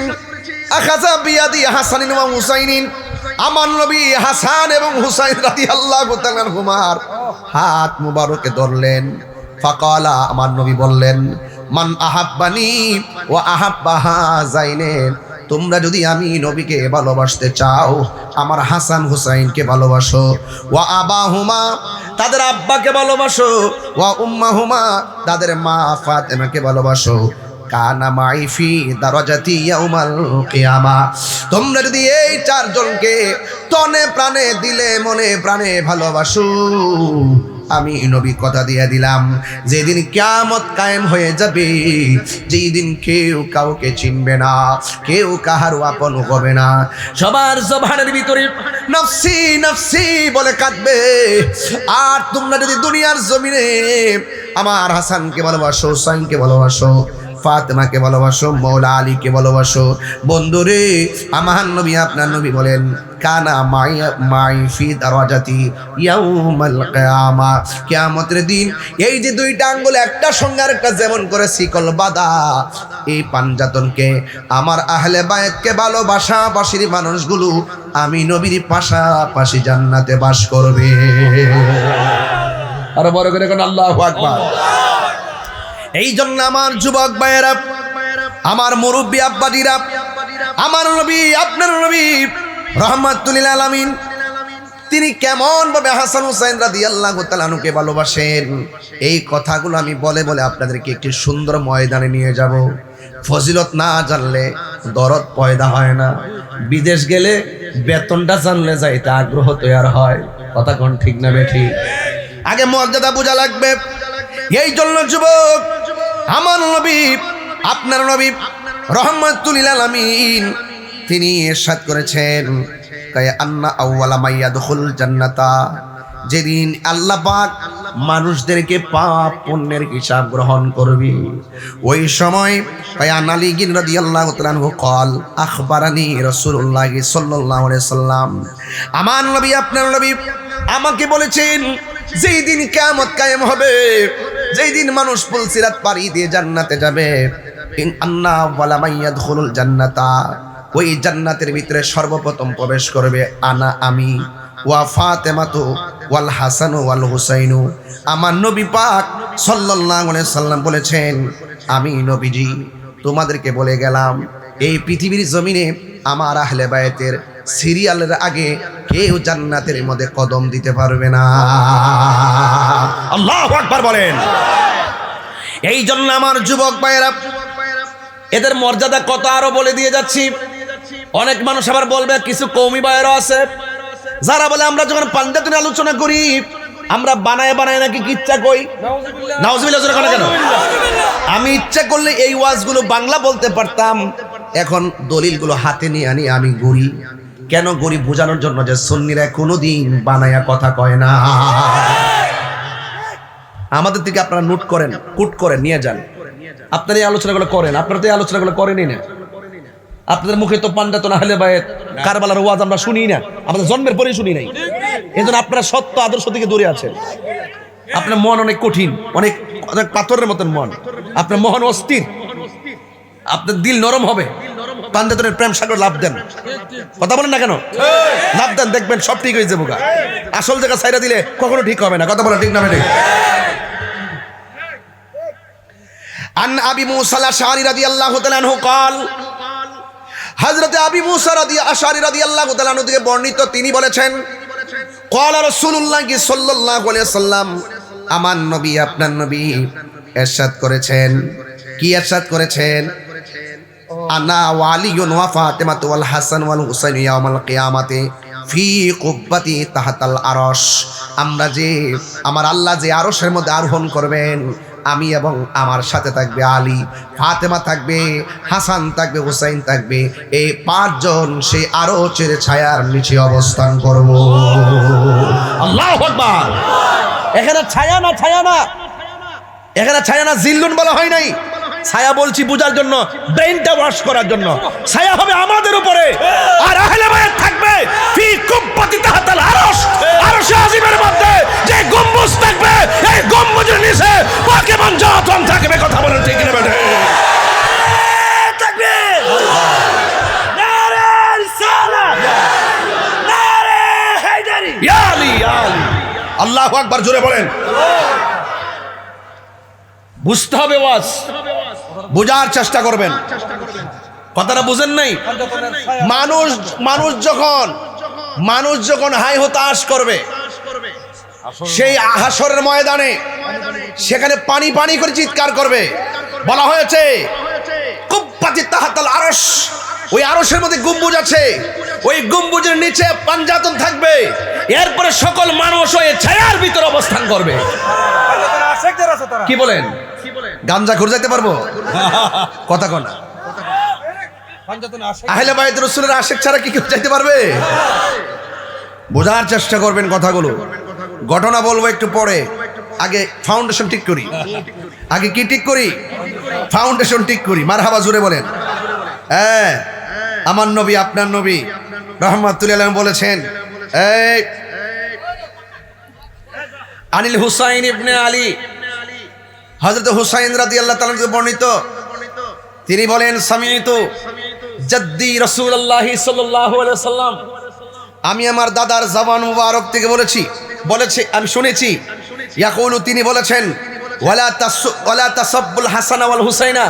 আখাযা বিয়াদি হাসানিন ওয়া হুসাইনিন, আমার নবী হাসান এবং হুসাইন রাদিয়াল্লাহু তাআলা আনহুমার হাত মুবারকে ধরলেন। ফাকালা, আমার নবী বললেন, মান আহাব্বানি ওয়া আহাব্বা হাযাইনাইন, তোমরা যদি আমি নবীকে ভালোবাসতে চাও আমার হাসান হুসাইনকে ভালোবাসো, ওয়া আবাহুমা, তাদের আব্বাকে ভালোবাসো, ওয়া উম্মাহুমা, তাদের মা ফাতেমাকে ভালোবাসো, কানা মাই ফি দারাজাতি ইয়াউমাল কিয়ামা, তোমরা যদি এই চারজনকে তনে প্রাণে দিলে মনে প্রাণে ভালোবাসো, আমি নবী কথা দিয়ে দিলাম, যেদিন কিয়ামত কায়েম হয়ে যাবে, যেই দিন কেউ কাউকে চিনবে না, কেউ কাহার আপন হবে না, সবার জবানের ভিতরে নফসি নফসি বলে কাঁদবে। আর তোমরা যদি দুনিয়ার জমিনে আমার হাসানকে ভালোবাসো, হুসাইনকে ভালোবাসো, ফাতেমাকে ভালোবাসো, মাওলা আলীকে ভালোবাসো, বন্ধুরে আমার নবী আপনার নবী বলেন, কানা মাই ফি দারাজাতি ইয়াউমাল কিয়ামা, কিয়ামতের দিন এই যে দুইটা আঙ্গুল একটা সঙ্গে আরেকটা যেমন করে শিকল বাঁধা, এই পাঞ্জাতনকে আমার আহলে বায়াতকে ভালোবাসাবাসীর মানুষগুলো আমি নবীর পাশাপাশি জান্নাতে বাস করবে। আর বড় করে কোন আল্লাহু আকবার। এই জন্য আমার যুবক ভাইয়েরা, আমার মুরব্বী আব্বাজিরা, আমার নবী আপনার নবী রাহমাতুল লিল আলামিন তিনি কেমন ভাবে হাসান হুসাইন রাদিয়াল্লাহু তাআলা আনহুকে ভালোবাসেন, এই কথাগুলো আমি বলে বলে আপনাদেরকে একটি সুন্দর ময়দানে নিয়ে যাব। ফজিলত না জানলে দরদ পয়দা হয় না, বিদেশ গেলে বেতনটা জানলে যাইতে আগ্রহ তৈরি হয়। কথা কোন ঠিক না বেঠি? আগে মর্যাদা বোঝা লাগবে। এই জন্য যুবক, আমার নবী আপনার নবী রাহমাতুল লিল আলামিন তিনি ইরশাদ করেছেন, কায়া আন্না আউওয়ালা মাইয়াদখুল জান্নাতা, যেদিন আল্লাহ পাক মানুষদেরকে পাপ পুণ্যের হিসাব গ্রহণ করবে, ওই সময় কায়া আলী রাদিয়াল্লাহু তাআলা আনহু قال আখবারানি রাসূলুল্লাহ সাল্লাল্লাহু আলাইহি সাল্লাম, আমার নবী আপনার নবী আমাকে বলেছেন, যেই দিন কিয়ামত কায়েম হবে, যেই দিন মানুষ পুলসিরাত পাড়ি দিয়ে জান্নাতে যাবে, ইন আন্না ওয়ালা মাইয়াদখুলুল জান্নাতা, ওই জান্নাতের ভিতরে সর্বপ্রথম প্রবেশ করবে আমি, ওয়া ফাতেমাতু ওয়াল হাসান ওয়াল হুসাইনু, আমার নবী পাক সাল্লাল্লাহু আলাইহি সাল্লাম বলেছেন, আমি নবীজি তোমাদেরকে বলে গেলাম এই পৃথিবীর জমিনে আমার আহলে বায়াতের সিরিয়ালের আগে কেউ জান্নাতের মধ্যে কদম দিতে পারবে না। আল্লাহু আকবার বলেন। এই জন্য আমার যুবক ভাইয়েরা, এদের মর্যাদা কত আরো বলে দিয়ে যাচ্ছি। অনেক মানুষ আবার বলবে, কিছু কওমি ভাইয়েরা আছে যারা বলে আমরা যখন পাঞ্জাবি আলোচনা করি আমরা বানায় বানায় নাকি ইচ্ছা কই। নাউজুবিল্লাহ জোরে কেন? আমি ইচ্ছা করলে এই ওয়াজগুলো বাংলা বলতে পারতাম, এখন দলিলগুলো হাতে নিয়ে আনি আমি ঘুরি। কেন ঘুরি? বোঝানোর জন্য যে সুন্নিরা কোনোদিন বানায়া কথা কয় না। আমাদের থেকে আপনারা নোট করেন, কুট করেন, নিয়ে যান। আপনারা এই আলোচনাগুলো করেন, আপনারা তো এই আলোচনাগুলো করেনই না। আপনাদের মুখে তো পাঞ্জাতন আহলে বায়াত কারবালার ওয়াজ আমরা শুনি না, আমাদের জন্মের পরেই শুনি নাই। এজন্য আপনারা সত্য আদর্শ থেকে দূরে আছেন। আপনার মন অনেক কঠিন, অনেক অনেক পাথরের মতন মন, আপনার মন অস্থির, আপনার দিল নরম হবে। পাঞ্জাতনের প্রেম সাগর লাভ দেন, কথা বলেন না কেন? লাভ দেন, দেখবেন সব ঠিক হয়ে যাবে। আসল জায়গা ছাইরা দিলে কখনো ঠিক হবে না, কথা বলেন ঠিক না বেঠিক? আন আবি মুসা আল-আশআরী রাদিয়াল্লাহু তাআলা আনহু قال, হযরত আবি মুসা আল-আশআরী রাদিয়াল্লাহু তাআলা আনহু থেকে বর্ণিত, তিনি বলেছেন, قال রাসূলুল্লাহ সাল্লাল্লাহু আলাইহি ওয়াসাল্লাম, আমার নবী আপনার নবী ইরশাদ করেছেন। কি ইরশাদ করেছেন? আনা ওয়ালিয়ুন ওয়া ফাতিমাতু ওয়াল হাসান ওয়াল হুসাইন ইয়াউমাল কিয়ামাতি ফি কুব্বাতি তাহতাল আরশ। আমরা যে আমার আল্লাহ যে আরশের মধ্যে আরোহণ করবেন, আমি এবং আমার সাথে থাকবে আলী, ফাতেমা থাকবে, হাসান থাকবে, হুসাইন থাকবে, এই পাঁচজন সেই আরশের ছায়ার নিচে অবস্থান করব। আল্লাহু আকবার। এখানে ছায়া না, ছায়া না, এখানে ছায়া না, জিল্লুন বলা হয় নাই। ছায়া বলছি বুঝার জন্য, ব্রেইনটা ওয়াশ করার জন্য। ছায়া হবে আমাদের উপরে, আর আহলে বায়াত থাকবে ফি কুব্বাতি তাহতাল আরশ, আরশে আজিমের মধ্যে যে গম্বুজ থাকবে, এই গম্বুজের নিচে পাকে মঞ্জাতন থাকবে। কথা বলেন ঠিক না বেটা? তাকবীর, নারে রিসালাত, নারে হায়দারি, ইয়া আলী, ইয়া আলী। আল্লাহু আকবার জোরে বলেন। বুঝতে হবে ওয়াজ, বোঝার চেষ্টা করবেন। কথাটা বুঝেন নাই? মানুষ যখন হাই হতাশ করবে সেই হাসরের ময়দানে, সেখানে পানি পানি করে চিৎকার করবে। বলা হয়েছে কুব্বাতি তাহতাল আরশ, ওই আরশের মধ্যে গম্বুজ আছে, ওই গম্বুজের নিচে পাঞ্জাতন থাকবে। এরপরে সকল মানুষ ওই ছায়ার ভিতরে অবস্থান করবে। কি বলেন? গাঞ্জা খুঁজে যেতে পারবো? কথা কনা আহলে বায়াত রাসূলের আশিক ছাড়া কি কেউ যাইতে পারবে? বোঝার চেষ্টা করবেন কথাগুলো। ঘটনা বলবো একটু পরে, আগে ফাউন্ডেশন ঠিক করি। আগে কি ঠিক করি? ফাউন্ডেশন ঠিক করি। মারহাবা জোরে বলেন। হ্যাঁ, আমার নবী আপনার নবী রাহমাতুল্লাহ আলাইহি বলেছেন, এই আনিল হুসাইন ইবনে আলী, হযরত হুসাইন রাদিয়াল্লাহু তাআলা থেকে বর্ণিত, তিনি বলেন, সামিতু জাদ্দি রাসূলুল্লাহ সাল্লাল্লাহু আলাইহি ওয়াসাল্লাম, আমি আমার দাদার জবান মুবারক থেকে বলেছি আমি শুনেছি, ইয়াকুলু, তিনি বলেছেন, ওয়ালা তাসাব্বুল হাসান ওয়াল হুসাইনা,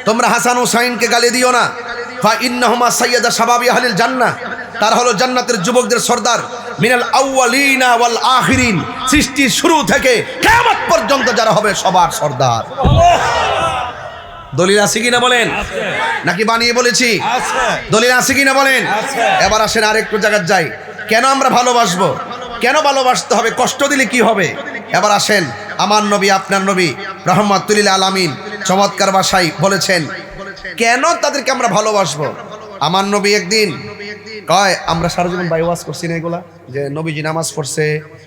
তোমরা হাসান হুসাইনকে গালি দিও না। ফা ইন্নাহুমা সাইয়্যিদা শাবাবি আহলিল জান্নাহ, তারা হলো জান্নাতের যুবকদের সর্দার। মিনাল আউয়ালিনা ওয়াল আখিরিন, সৃষ্টির শুরু থেকে কিয়ামত পর্যন্ত যারা হবে সবার সর্দার। দলিল আছে কিনা বলেন? নাকি বানিয়ে বলেছি? দলিল আছে কিনা বলেন? এবার আসেন আরেকটু জায়গায় যাই। কেন আমরা ভালোবাসবো? কেন ভালোবাসতে হবে? কষ্ট দিলে কি হবে? এবার আসেন, আমার নবী আপনার নবী রাহমাতুল লিল আলামিন চমৎকার ভাষায় বলেছেন কেন তাদেরকে আমরা ভালোবাসবো। আমার নবী একদিন কয়, আমরা সারা জীবন বাইওয়াজ করছি না এগুলা, যে নবীজি নামাজ পড়ছে,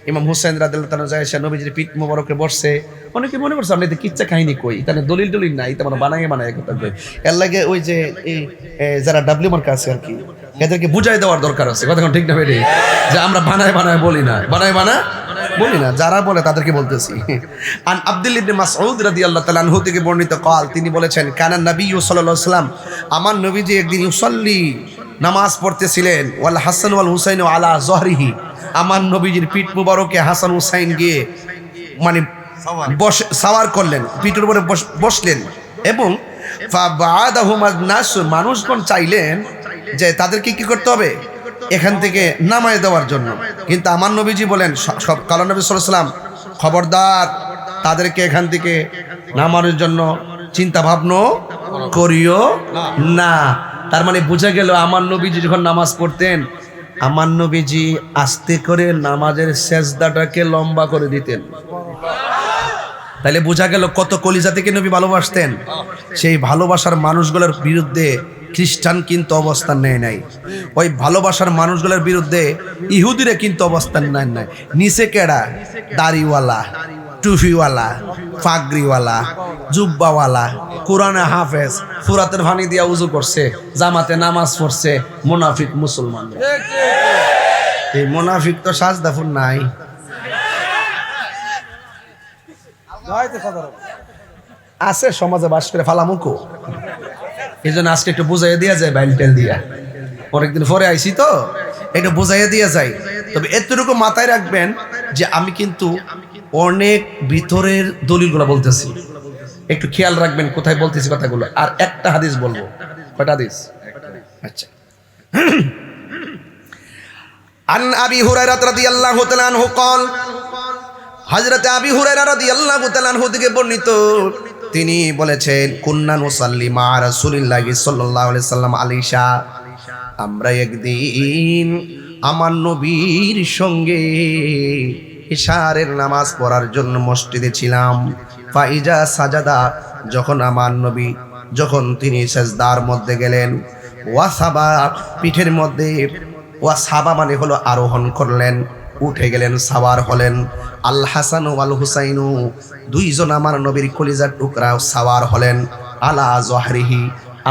ইমাম হুসাইন রাদিয়াল্লাহু তাআলা যায়, সে নবীজির পিঠ মোবারকে বসছে। অনেকে মনে করছে আমরা এতে কিচ্ছা কাহিনী কই, তাহলে দলিল টলিল নাই, তেমন বানায় কথা কই। এর লাগে ওই যে এই যারা ডাব্লিউ মার্কা আছে আর কি, এদেরকে বুঝাই দেওয়ার দরকার আছে। কথা ঠিক না বেরি? যে আমরা বানায় বলি না, বানায় বলি না, যারা বলে তাদেরকে বলতেছি। আন আব্দুল্লাহ ইবনে মাসউদ রাদিয়াল্লাহু তাআলা আনহু থেকে বর্ণিত قال, তিনি বলেছেন, কানা নবী সাল্লাল্লাহু আলাইহি ওয়াসাল্লাম, আমার নবীজি একদিন ইউসাল্লি, নামাজ পড়তেছিলেন, ওয়াল হাসান ওয়াল হুসাইন আলা যহরিহি, আমার নবীজির পিঠ মুবারকে হাসান হুসাইন গিয়ে মানে সাওয়ার করলেন, পিঠের উপরে বসলেন, এবং ফাবাদাহুমান নাস, মানুষগণ চাইলেন যে তাদেরকে কি করতে হবে, এখান থেকে নামায় দেওয়ার জন্য। কিন্তু আমার নবীজি বলেন, সব কালা নবী সাল্লাল্লাহু আলাইহি ওয়াসাল্লাম, খবরদার, তাদেরকে এখান থেকে নামানোর জন্য চিন্তা ভাবনা করিও না। তার মানে বোঝা গেল আমার নবীজি যখন নামাজ পড়তেন, আমার নবীজি আস্তে করে নামাজের সেজদাটাকে লম্বা করে দিতেন। তাহলে বোঝা গেল কত কলিজা থেকে নবী ভালোবাসতেন। সেই ভালোবাসার মানুষগুলোর বিরুদ্ধে খ্রিস্টান কিন্তু অবস্থান নেয় নাই, ওই ভালোবাসার মানুষগুলোর বিরুদ্ধে ইহুদিরা কিন্তু অবস্থান নেয় নাই। নিচে কেডা? দাড়িওয়ালা, টুফিওয়ালা, পাগড়িওয়ালা, জুব্বাওয়ালা, কোরআনে হাফেজ, ফুরাতের পানি দিয়া উজু করছে, জামাতে নামাজ পড়ছে, মুনাফিক মুসলমান। এই মুনাফিক তো সাজদাফুর নাই, আছে সমাজে বাস করে ফালামুকো। এই জন্য আজকে একটু বুঝাইয়া দিয়া যায়, বাইল টেল দিয়া, অনেকদিন পরে আইসি তো একটু বুঝাইয়া দিয়া যায়। তবে এতটুকু মাথায় রাখবেন যে আমি কিন্তু অনেক ভিতরের দলিলগুলো বলতেছি, একটু খেয়াল রাখবেন কোথায় বলতেছি কথাগুলো। আর একটা হাদিস বলবো। কয়টা হাদিস? আচ্ছা। আন আবি হুরায়রা রাদিয়াল্লাহু তাআলা আনহু قال, হযরত আবি হুরায়রা রাদিয়াল্লাহু তাআলা আনহু থেকে বর্ণিত, তিনি বলেছেন, কুন্না নুসাল্লি মা রাসূলিল্লাহি সাল্লাল্লাহু আলাইহি সাল্লাম আল-ইশা, আমরা একদিন আমার নবীর সঙ্গে ইশারের নামাজ পড়ার জন্য মসজিদে ছিলাম। ফাইজা সাজাদা, যখন আমার নবী তিনি সেজদার মধ্যে গেলেন, ওয়াসাবা, পিঠের মধ্যে, ওয়াসাবা মানে হলো আরোহণ করলেন, উঠে গেলেন, সাওয়ার হলেন। আল হাসান ওয়াল হুসাইনু, দুইজন আমার নবীর কলিজার টুকরা সাওয়ার হলেন। আলা জহরিহি,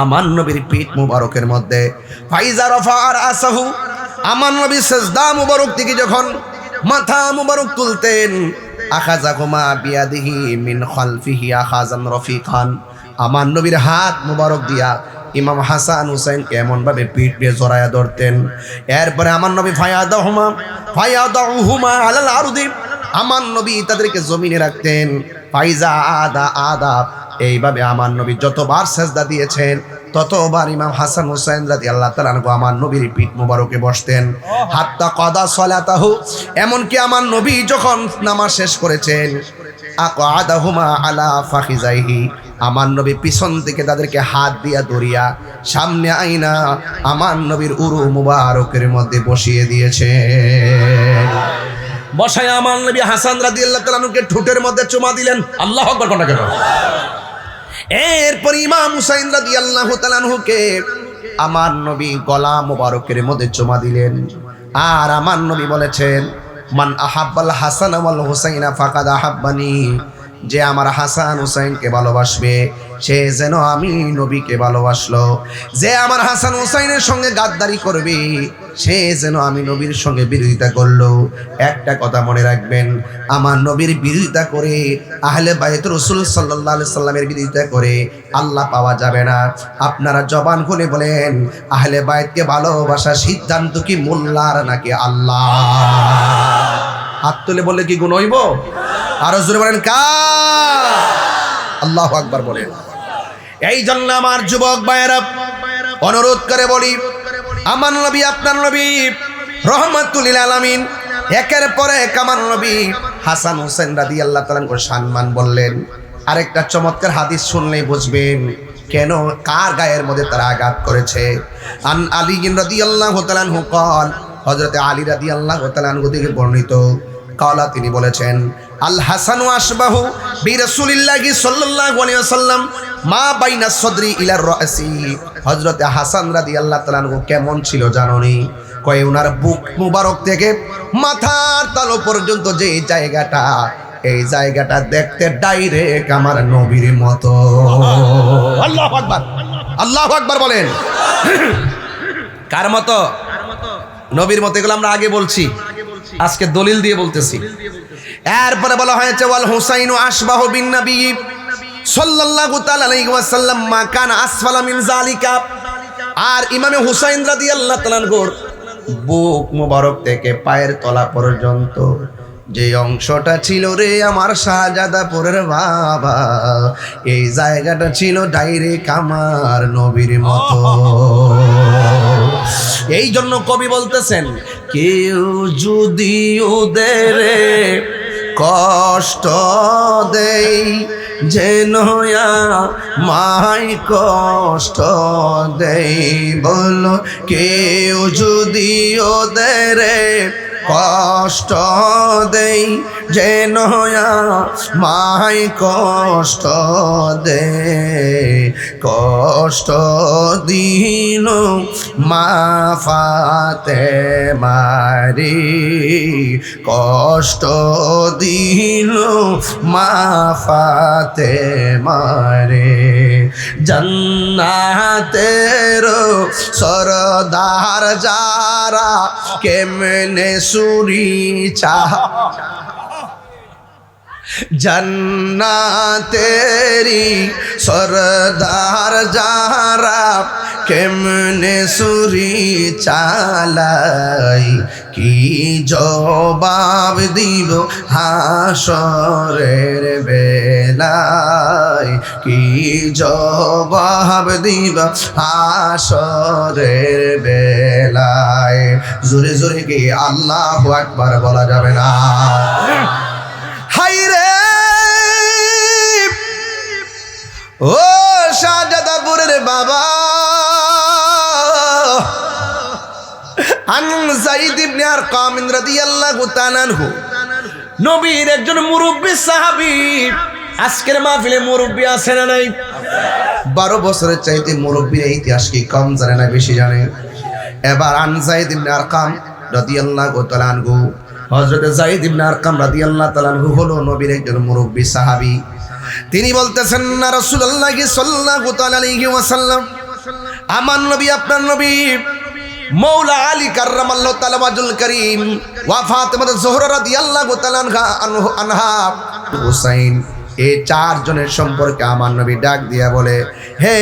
আমার নবীর পিঠ মুবারকের মধ্যে। ফাইজা রাফার আসাহু, আমার নবী সেজদা মুবারক থেকে যখন মাথা মুবারক তুলতেন, আখাযাকুমা বিয়াদিহি মিন খালফিহি আখাযান রফিকান, আমার নবীর হাত মুবারক দিয়া ইমাম হাসান হুসাইন এমন ভাবে পিঠ দিয়ে জড়ায়া ধরতেন। এরপরে আমার নবী ফায়াদাহুমা আলাল আরদি, আমার নবী তাদেরকে জমিনে রাখতেন। ফাইজা আদা, এইভাবে আমার নবী যতবার সেজদা দিয়েছেন ততবার ইমাম হাসান হুসাইন রাদিয়াল্লাহু তাআলা আনহু আমার নবীর পিঠ মুবারকে বসতেন। হাত্তা কাদা সালাতাহু, এমনকি আমার নবী যখন নামাজ শেষ করেছেন, আকাদাহুমা আলা ফাখিজাইহি, আমার নবী পিছন থেকে তাদেরকে হাত দিয়া ধরিয়া সামনে আইনা আমার নবীর উরু মুবারকের মধ্যে বসিয়ে দিয়েছেন। বসায় আমার নবী হাসান রাদিয়াল্লাহু তাআলা আনহুকে ঠোঁটের মধ্যে চুমা দিলেন। আল্লাহু আকবার কোনটা কেন? এরপর ইমাম হুসাইন রাদিয়াল্লাহু তাআলা আনহুকে আমার নবী গলা মুবারকের মধ্যে চুমা দিলেন। আর আমার নবী বলেছেন, মান আহাব্বাল হাসান ওয়াল হুসাইনা ফাকাদ আহাব্বানি, যে আমার হাসান হুসাইনকে ভালোবাসবে সে যেন আমি নবীকে ভালোবাসলো, যে আমার হাসান হুসাইনের সঙ্গে গাদ্দারি করবে সে যেন আমি নবীর সঙ্গে বিরোধিতা করলো। একটা কথা মনে রাখবেন, আমার নবীর বিরোধিতা করে, আহলে বাইত রাসূল সাল্লাল্লাহু আলাইহি সাল্লামের বিরোধিতা করে আল্লাহ পাওয়া যাবে না। আপনারা জবান খুলে বলেন, আহলে বাইতকে ভালোবাসার সিদ্ধান্ত কি মোল্লার নাকি আল্লাহ? হাত তুলে বলে কি গুণ হইব? আরো জোরে বলেন কার? আল্লাহু আকবার বলেন। এই জন্য আমার যুবক ভাইয়েরা অনুরোধ করে বলি, আমার নবী আপনার নবী রহমাতুল লিল আলামিন, একের পর এক আমার নবী হাসান হুসাইন রাদিয়াল্লাহু তাআলা আনহুর সম্মান বললেন। আরেকটা চমৎকার হাদিস শুনলেই বুঝবেন কেন, কার গায়ের মধ্যে তারা আঘাত করেছে। আন আলী রাদিয়াল্লাহু তাআলা আনহু قال, হযরত আলী রাদিয়াল্লাহু তাআলা আনহু থেকে বর্ণিত, কালা, তিনি বলেছেন, আল হাসানু আশবাহু বিরাসূলিল্লাহি সাল্লাল্লাহু আলাইহি ওয়াসাল্লাম মা বাইনা সদরি ইলার রাসি। হযরত হাসান রাদিয়াল্লাহু তাআলা আনহু কেমন ছিল জানোনি? কয় উনার বুক মুবারক থেকে মাথার তালু পর্যন্ত যে জায়গাটা, এই জায়গাটা দেখতে ডাইরেক্ট আমার নবীর মতো। আল্লাহু আকবার, আল্লাহু আকবার বলেন। কার মতো? নবীর মতো। এগুলো আমরা আগে বলছি, আজকে দলিল দিয়ে বলতেছি। এরপরে বলা হয়েছে, ওয়াল হুসাইনু আশবাহু বিন নবী সাল্লাল্লাহু তাআলা আলাইহি ওয়াসাল্লাম মা কানা আসফালা মিন যালিকা। আর ইমামে হুসাইন রাদিয়াল্লাহু তাআলা আনহুর বুক মুবারক থেকে পায়ের তলা পর্যন্ত যে অংশটা ছিল রে আমার শাহজাদাপুরের বাবা, এই জায়গাটা ছিল ডাইরেক্ট আমার নবীর মতো। এই জন্য কবি বলতেছেন, কেউ যদি ওদের কষ্ট দেই যেন মাই কষ্ট দেই, বলো কেউ যদি ওদের কষ্ট দেই যেন মাই কষ্ট দে, কষ্ট দিন মা ফাতেমারি, কষ্ট দিন মা ফাতেমারে, জান্নাতের সরদার যারা কেমনে সুরি চাহ, জান্নাতেরি সরদার যারা কেমনে সুরি চালাই, কি জবাব দিব হাসরের বেলায়, কি জবাব দিব হাসরের বেলায়। জোরে জোরে কি আল্লাহু আকবার বলা যাবে না? হাইরে ও শাহজাদাপুরের বাবা, আন যায়েদ ইবনে আরকাম রাদিয়াল্লাহু তাআলা আনহু নবীর একজন মুরব্বী সাহাবী। আজকের মাহফিলে মুরব্বী আছে না নাই? 12 বছরের চাইতে মুরব্বীর ইতিহাস কি কম জানে না বেশি জানে? এবার আন যায়েদ ইবনে আরকাম রাদিয়াল্লাহু তাআলা আনহু, হযরত যায়েদ ইবনে আরকাম রাদিয়াল্লাহু তাআলা আনহু হলো নবীর একজন মুরব্বী সাহাবী। তিনি বলতেছেন, না রাসূলুল্লাহ সাল্লাল্লাহু তাআলা আলাইহি ওয়াসাল্লাম, আমার নবী আপনার নবী মৌলা আলী কাররামাল্লাহু তাআলা ওয়াজহুল কারীম ওয়া ফাতেমা যোহরা রাদিয়াল্লাহু তাআলা আনহা হুসাইন, এই চারজনের সম্পর্কে আমার নবী ডাক দিয়া বলে, হে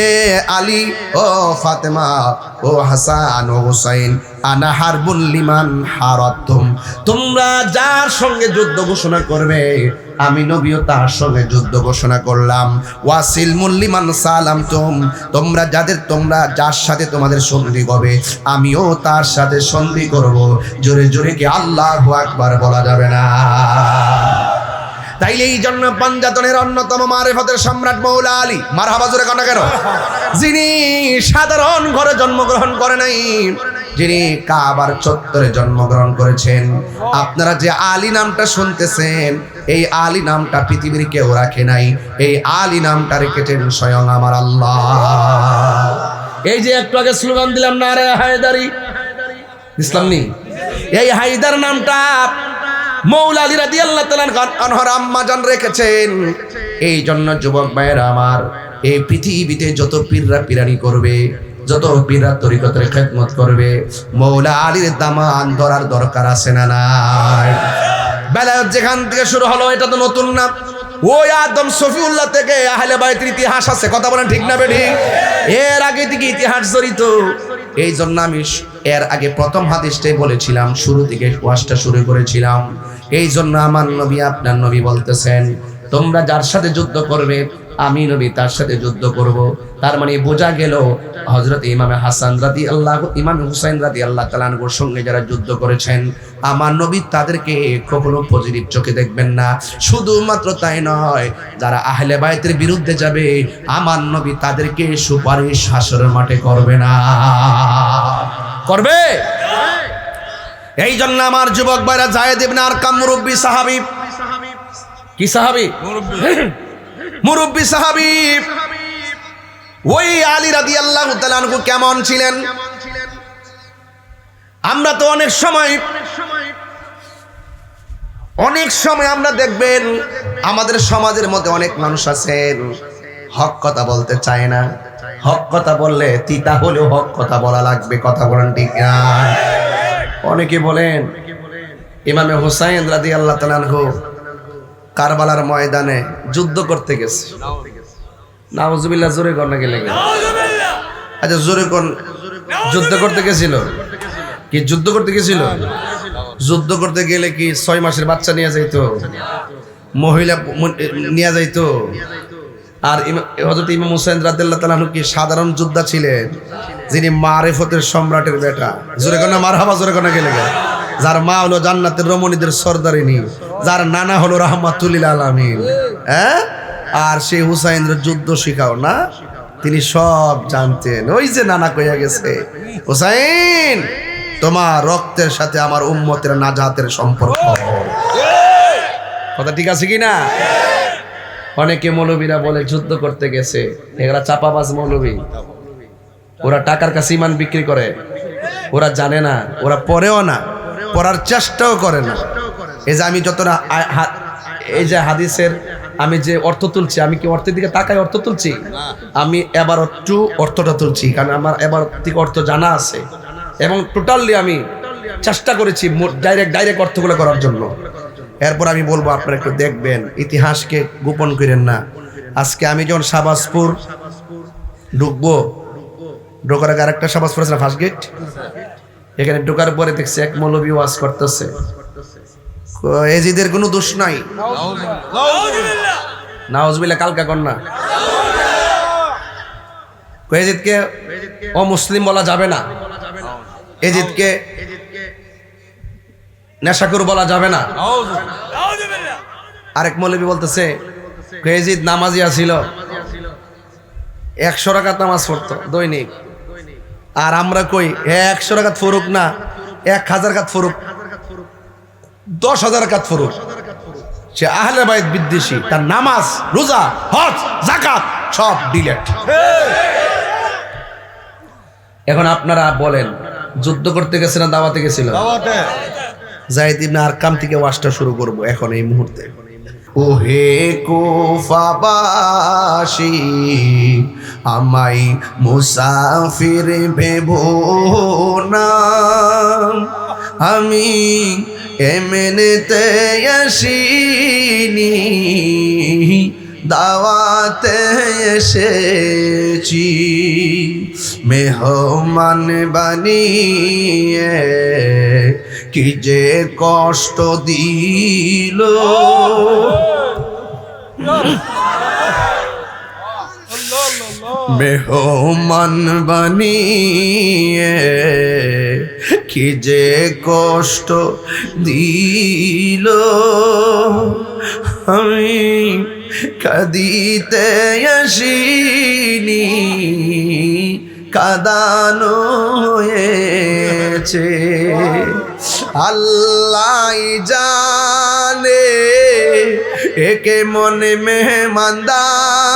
আলী ও ফাতেমা ও হাসান ও হুসাইন, আনা হারবুল লিমান হারাতুম, তোমরা যার সঙ্গে যুদ্ধ ঘোষণা করবে আমি নবীও তার সঙ্গে যুদ্ধ ঘোষণা করলাম। ওয়াসিল মুল্লিমান সালাম তোমরা যার সাথে তোমাদের সন্ধি হবে আমিও তার সাথে সন্ধি করব। জোরে জোরে কি আল্লাহু আকবার বলা যাবে না? তাইলে এই জন্য পাঞ্জাতনের অন্যতম মারিফতের সম্রাট মৌলা আলী, মারহাবা জোরে কান্না কেন, যিনি সাধারণ ঘরে জন্মগ্রহণ করে নাই, যিনি কাবার চত্বরে জন্মগ্রহণ করেছেন। আপনারা যে আলী নামটা শুনতেছেন, এই আলী নামটা পৃথিবীর কেউ রাখে নাই, এই আলী নামটা রেখেছেন স্বয়ং আমার আল্লাহ। এই যে একটু আগে স্লোগান দিলাম নারে হায়দারি, ইসলাম নেই, এই হায়দার নামটা মৌলা আলী রাদিয়াল্লাহু তাআলা আনহুর আম্মা জান রেখেছেন। এই জন্য যুবক ভাইয়েরা আমার, এই পৃথিবীতে যত পীররা পীরানি করবে, যত পীররা তরিকতের খেদমত করবে, মৌলা আলীর দামান ধরার দরকার আছে না নাই? বেলায়েত যেখান থেকে শুরু হলো এটা তো নতুন না, ওই আদম শফিউল্লাহ থেকে আহলে বাইতের ইতিহাস আছে, কথা বলেন ঠিক না বেঠিক? এর আগে থেকে ইতিহাস জড়িত। এই জন্য আমি এর আগে প্রথম হাদিসটাই বলেছিলাম, শুরু থেকে ওয়াজটা শুরু করেছিলাম। এই জন্য আমার নবী আপনার নবী বলতেছেন, তোমরা যার সাথে যুদ্ধ করবে আমি নবী তার সাথে যুদ্ধ করব। তার মানে বোঝা গেল হযরত ইমাম হাসান রাদিয়াল্লাহু, ইমাম হুসাইন রাদিয়াল্লাহু তাআলা আনহুর সঙ্গে যারা যুদ্ধ করেছেন আমার নবী তাদেরকে কখনো পজিটিভ চোখে দেখবেন না। শুধুমাত্র তাই নয়, যারা আহলে বাইতের বিরুদ্ধে যাবে আমার নবী তাদেরকে সুপারিশ হাসরের মাঠে করবে না, করবে। এই জন্য আমার যুবক ভাইরা, যায়েদ ইবনে আরকাম মুরব্বী সাহাবী, কি সাহাবী? মুরব্বী সাহাবী। ওই আলী রাদিয়াল্লাহু তাআলা আনহু কেমন ছিলেন? আমরা তো অনেক সময় আমরা দেখবেন আমাদের সমাজের মধ্যে অনেক মানুষ আছেন হক কথা বলতে চায় না। হক কথা বললে তিতা হলেও হক কথা বলা লাগবে, কথা বলেন ঠিক না? অনেকে বলেন ইমামে হুসাইন রাদিয়াল্লাহু তাআলা আনহু কারবালার ময়দানে যুদ্ধ করতে গেছে। নাউজুবিল্লাহ, জোরে কোন না গেলে? আচ্ছা জোরে কোন, যুদ্ধ করতে গেছিল? কি যুদ্ধ করতে গেছিল? যুদ্ধ করতে গেলে কি 6 মাসের বাচ্চা নিয়ে যাইতো, মহিলা নিয়ে যাইতো। আর হযরত ইমাম হুসাইন রাদিয়াল্লাহু তাআলা আনহু কি সাধারণ যোদ্ধা ছিলেন, যিনি মারিফতের সম্রাটের বেটা। জোরে কোনা মারহাবা, জোরে কোনা গেলে যার মা হলো জান্নাতের রমণীদের সর্দারিনী, যার নানা হলো রাহমাতুল লিল আলামিন। হ্যাঁ, আর সেই হুসাইনের যুদ্ধ শিখাও না, তিনি সব জানতেন। ওই যে নানা কইয়া গেছে, হুসাইন তোমার রক্তের সাথে আমার উম্মতের নাজাতের সম্পর্ক। কথা ঠিক আছে কি না? অনেকে মৌলবীরা বলে যুদ্ধ করতে গেছে, এগুলা চাপাবাজ মৌলবী। ওরা টাকার কাছে ইমান বিক্রি করে, ওরা জানে না, ওরা পড়েও না, পড়ার চেষ্টাও করে না। এই যে আমি যতটা এই যে হাদিসের আমি যে অর্থ তুলছি, আমি কি অর্থের দিকে তাকাই অর্থ তুলছি? আমি এবার একটু অর্থটা তুলছি, কারণ আমার এবার থেকে অর্থ জানা আছে এবং টোটালি আমি চেষ্টা করেছি ডাইরেক্ট অর্থগুলো করার জন্য। এরপর আমি বলবো, আপনারা একটু দেখবেন, ইতিহাসকে গোপন করেন না। আজকে আমি যখন শাহবাজপুর ঢুকবো, ঢোকার আগে আরেকটা শাহবাজপুর আছে না, ফার্স্ট গেট, এখানে ঢোকার পরে দেখছি এক মৌলবী ওয়াজ করতেছে। এজিদের কোনো দোষ নাই, নাউজুবিল্লাহ, কালকা কন্যা। এজিদকে অমুসলিম বলা যাবে না, এজিদকে নেশাখোর বলা যাবে না। আরেক মৌলবী বলতেছে এজিদ নামাজিয়া ছিল, 100 রাকাত নামাজ পড়তো দৈনিক। আর আমরা কই 100 রাকাত ফরুক না, 1000 রাকাত ফরুক, 10,000 রাকাত ফরুক, সে আহলে বাইত বিদ্বেষী, তার নামাজ, রোজা, হজ, যাকাত সব ডিলেট। এখন আপনারা বলেন, যুদ্ধ করতে গেছে না দাওয়াতে গেছিল? যায়েদ ইবনে আরকাম থেকে ওয়াজটা শুরু করব এখন এই মুহূর্তে। ওহে কুফাবাসী, আমাই মুসাফির ভেবো না, আমি এমনিতে আসিনি, দাওয়াতে এসেছি, মেহমান বানিয়ে কি যে কষ্ট দিল, মেহমান বানিয়ে কি যে কষ্ট দিল, আমি কাঁদিতে আসিনি, কাঁদানো হয়েছে। আল্লাহ জানে একে মনে মেহমানদারি,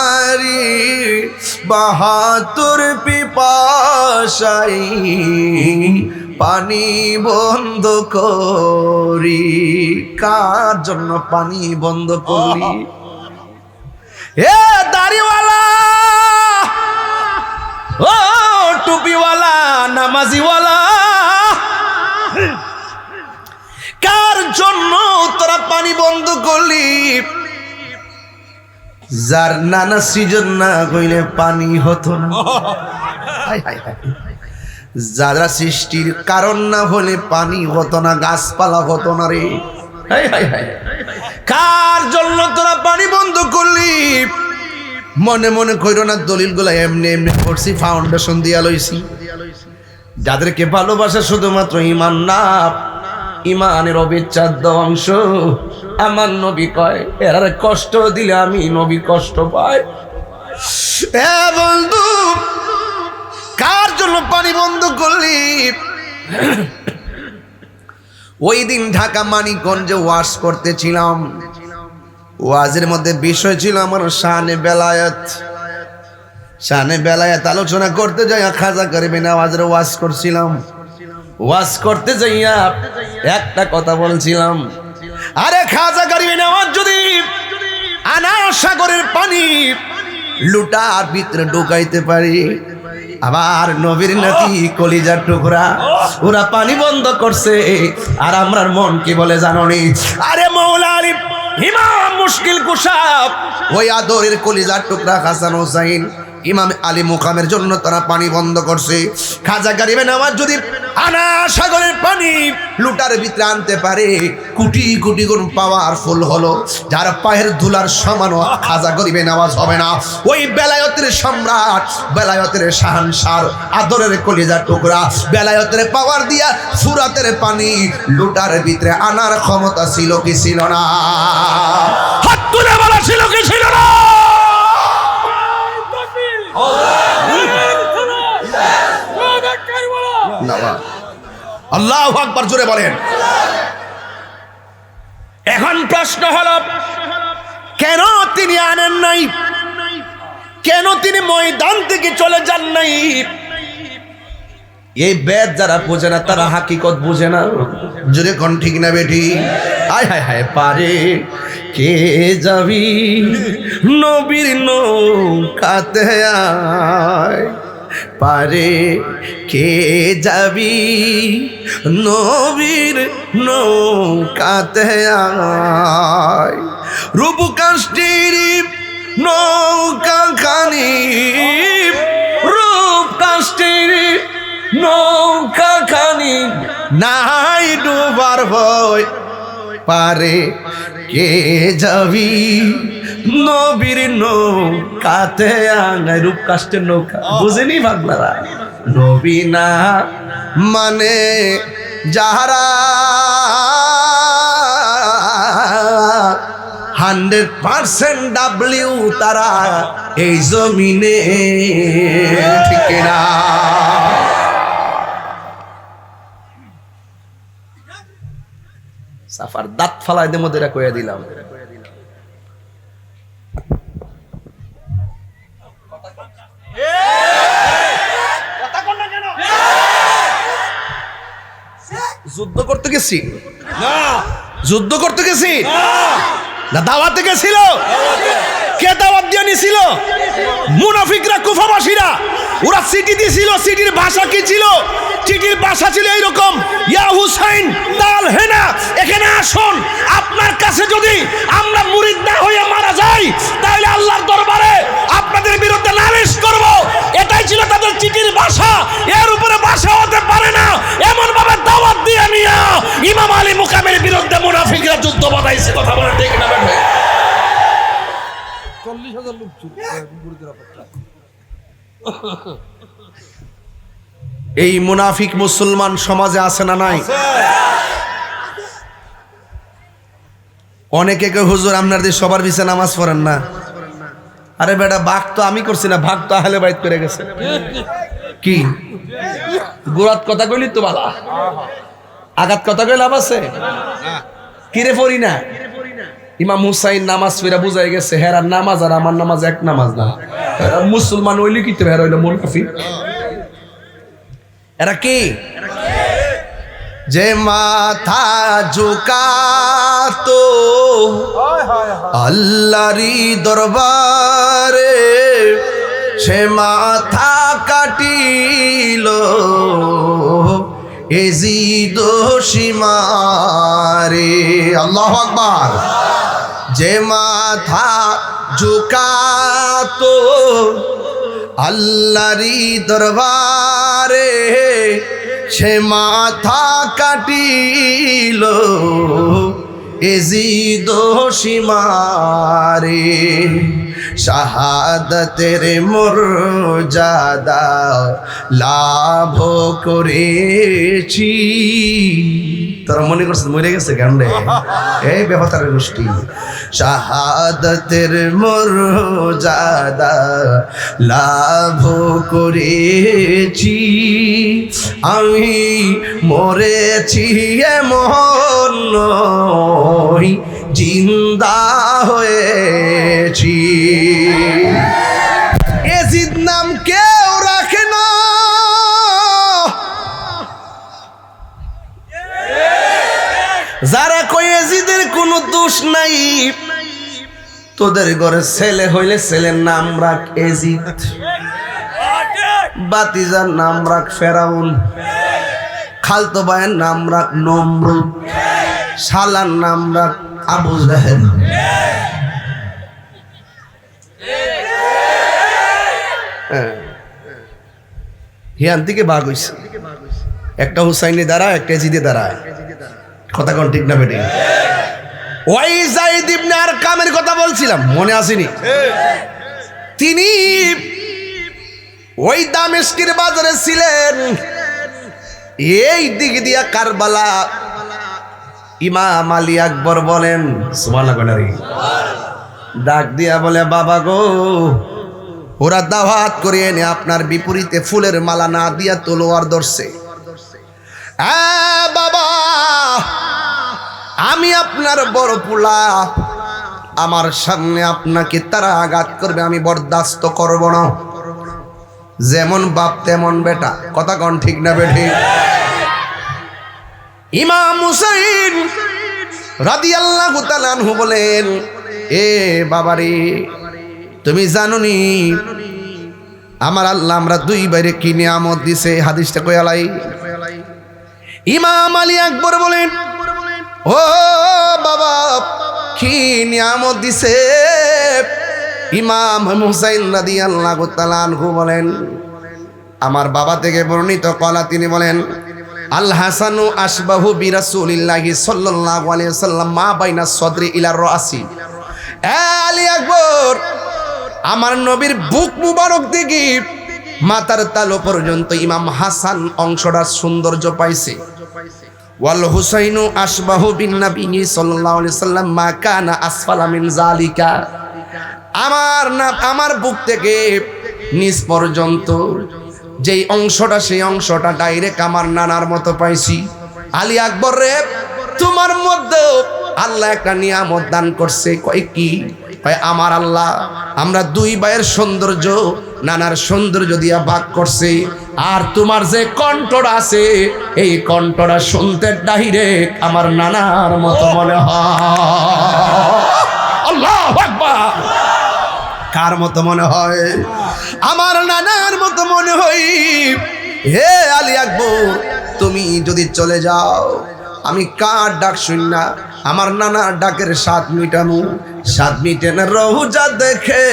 72 পিপাসাই পানি বন্ধ করি। কার জন্য পানি বন্ধ করি? এ দাড়িওয়ালা, ও টুপিওয়ালা, নামাজিওয়ালা, কার জন্য তোরা পানি বন্ধ করলি? যার নানা সৃজন না কইলে পানি হতো না, যারা সৃষ্টির কারণ না হলে পানি হতো না, গাছপালা হতো না রে। কার জন্য তোরা পানি বন্ধ করলি? মনে মনে কইরো না, দলিল গুলা এমনি এমনি করছি, ফাউন্ডেশন দিয়া লইছি। যাদেরকে ভালোবাসা শুধুমাত্র ইমান না, ইমানের অবিচ্ছেদ্য অংশ, আমার নবী কয় এরা কষ্ট দিলে আমি নবী কষ্ট পাই। এ বন্ধু, কার জন্য পানি বন্ধ করলি? ওই দিন ঢাকা মানিকগঞ্জে ওয়াজ করতেছিলাম, ওয়াজের মধ্যে বিষয় ছিল আমার শানে বেলায়েত। শানে বেলায়েত আলোচনা করতে যাইয়া খাজা করিমের আওয়াজের ওয়াজ করছিলাম। ওয়াজ করতে যাইয়া একটা কথা বলছিলাম, আরে খাজা করিমের আওয়াজ যদি আনা সাগরের পানি লুটার ভিতরে ঢুকাইতে পারি, আবার নবীর নাতি কলিজার টুকরা ওরা পানি বন্ধ করছে, আর আমরার মন কি বলে জানোনি? আরে মৌলা আলী ইমাম মুশকিল কুশাব, ওই আদরের কলিজার টুকরা হাসান হোসাইন ইমাম আলী মুকামের জন্য তারা পানি বন্ধ করছে। খাজা গরিবে নওয়াজ যদি আনা সাগরের পানি লুটার ভিতরে আনতে পারে, কোটি কোটি গুণ পাওয়ারফুল হলো, যার পায়ের ধুলার সমান খাজা গরিবে নওয়াজ হবে না। ওই বেলায়েতের সম্রাট, বেলায়েতের শাহানশাহ, আদরের কলিজা টুকরা, বেলায়েতের পাওয়ার দিয়া ফুরাতের পানি লুটার ভিতরে আনার ক্ষমতা ছিল কি ছিল না? হাত তুলে বলা ছিল কি ছিল না? আল্লাহু আকবার জোরে বলেন। এখন প্রশ্ন হলো, কেন তিনি আনেন নাই? কেন তিনি ময়দান থেকে চলে যান নাই? এই বেদ যারা বোঝে না তারা হাকিকত বোঝে না। জোরে কোন ঠিক না বেটি? হায় হায় হায়, পারে কে যাবি নবীর নৌকাতে আয়, পারে কে যাবি নবীর নৌকাতে আয়, রূপকাষ্ঠীর নৌকা খানি, রূপকাষ্ঠীর নৌকা খানি নাই ডুবার ভয়, পারে কে যাবি নবীর নৌকাতে আয়। রূপকাষ্ঠের নৌকা বুঝেনি বাংলারা? নবী না মানে যাহারা 100% ডাব্লিউ তারা এই জমিনে, ঠিক না? সাফার দাঁত ফালাই দে মধ্যে কইয়া দিলাম। যুদ্ধ করতে গেছি না, যুদ্ধ করতে গেছি না, দাওয়াতে গেছিল। কে দাওয়াত দিয়ে নিছিল? মুনাফিকরা, কুফাবাসীরা। ওরা চিঠি দিছিল। চিঠির ভাষা কি ছিল? চিঠির ভাষা ছিল এইরকম, ইয়া হুসাইন তাল হেনা, এখানে আসুন, আপনার কাছে যদি আমরা মুরিদ না হয়ে মারা যাই তাহলে আল্লাহর দরবারে আপনাদের বিরুদ্ধে নালিশ করব। এটাই ছিল তাদের চিঠির ভাষা। এর উপরে ভাষা হতে পারে না, এমন ভাবে দাওয়াত দিয়ে নিয়া ইমাম আলী মুকামের বিরুদ্ধে মুনাফিকরা যুদ্ধ বাঁধাইছে। কথা বলে ঠিক না? 40,000 লোক এই মুনাফিক মুসলমান সমাজে আছে না নাই? অনেকে কে হুজুর আপনাদের সবার পিছে নামাজ পড়েন না। আরে বেটা, ভাগ তো আমি করছি না, ভাগ তো আহলে বাইত করে গেছে। কি গোড়াত কথা কইলি তো বালা, আঘাত কথা কই লাভ আছে? কিরে পড়ি না? ইমাম হুসাইন নামাজ পড়া বুঝাই গেছে হেরার নামাজ আর আমার নামাজ এক নামাজ না। মুসলমান হইলি কি তো হেরা হইল মুনাফিক। এরা কি? যে মাথা ঝুকাতো আল্লাহরি দরবারে, সে মাথা কাটিল এজিদ সীমারে। আল্লাহু আকবার। যে মাথা ঝুকাতো আল্লাহরি দরবারে, সে মাথা কাটিল এজিদ সীমারে। শাহাদাতের মর্যাদা লাভ করেছি। তোরা মনে করছিস মরে গেছে গান্ডে? এই ব্যাপার গোষ্ঠী। শাহাদাতের মর্যাদা লাভ করেছি, আমি মরেছি এমন নয়, জিন্দা হয়েছি। এজিদ নাম কেউ রাখে না, যারা কই এজিদের কোনো দোষ নাই, তোদের ঘরে ছেলে হইলে ছেলের নাম রাখ এজিদ, বাতিজার নাম রাখ ফেরাউন, খালতো ভাইয়ের নাম রাখ নমরুদ, শালার নাম রাখ আবু জাহেল। হ্যাঁ, হিয়ান থেকে ভাগ হইছে, একটা হুসাইনি দ্বারা একটা জিদে দ্বারা। কথা কোন ঠিক না বেটি? ওই যায়েদ ইবনে আরকামের কথা বলছিলাম, মনে আসেনি? তিনি ওই দামেস্কের বাজারে ছিলেন, এই দিক দিয়া কারবালা। ইমাম আলী আকবর বলেন সুবহানাল্লাহ, ডাক দিয়া বলে, বাবা গো, ওরা দাওয়াত করে এনে আপনার বিপরীতে ফুলের মালা না দিয়া তলোয়ার ধরছে। বাবা, আমি আপনার বড় পোলা, আমার সামনে আপনাকে তারা আঘাত করবে, আমি বরদাস্ত করব না। যেমন বাপ তেমন বেটা। কথা কোন ঠিক না বেঠি? ইমাম হুসাইন রাদিয়াল্লাহু তাআলা আনহু বলেন, এ বাবারে, তুমি জানোনি আমার আল্লাহ আমরা দুই বাইরে কি নিয়ামত দিছে? হাদিসটা কই আলাই? ইমাম আলী আকবর বলেন, ও বাবা, কি নিয়ামত দিছে? ইমাম হুসাইন রাদিয়াল্লাহু তাআলা আনহু বলেন, আমার বাবা থেকে বর্ণিত কলা, তিনি বলেন, আল হাসানু আশবাহু বিরাসূলিল্লাহি সাল্লাল্লাহু আলাইহি ওয়াসাল্লাম মা বাইনা সদরি ইলা রাসি। আলী আকবর, আমার নবীর বুক মুবারক থেকে মাথার তালু পর্যন্ত ইমাম হাসান অংশটা সৌন্দর্য পাইছে। ওয়াল হুসাইনু আশবাহু বিন নবী সাল্লাল্লাহু আলাইহি ওয়াসাল্লাম মা কানা আসফালা মিন যালিকা। আমার বুক থেকে নিচ পর্যন্ত যেই অংশটা, সেই অংশটা ডাইরেক্ট আমার নানার মতো পাইছি। আলী আকবর রে, তোমার মধ্যে আল্লাহ একটা নিয়ামত দান করছে। কয় কি? কয় আমার আল্লাহ আমরা দুই ভাইয়ের সৌন্দর্য নানার সৌন্দর্য দিয়া ভাগ করছে, আর তোমার যে কণ্ঠটা আছে এই কণ্ঠটা শুনতে ডাইরেক্ট আমার নানার মতো মনে হয়। আল্লাহু আকবার। কার মতো মনে হয়? আমার নানার মতো মনে হয়। হে আলী আকবর, তুমি যদি চলে যাও, আমি কার ডাক শুন না আমার নানার ডাকের স্বাদ মিটামু। স্বাদ মিটে না রোজা দেখে,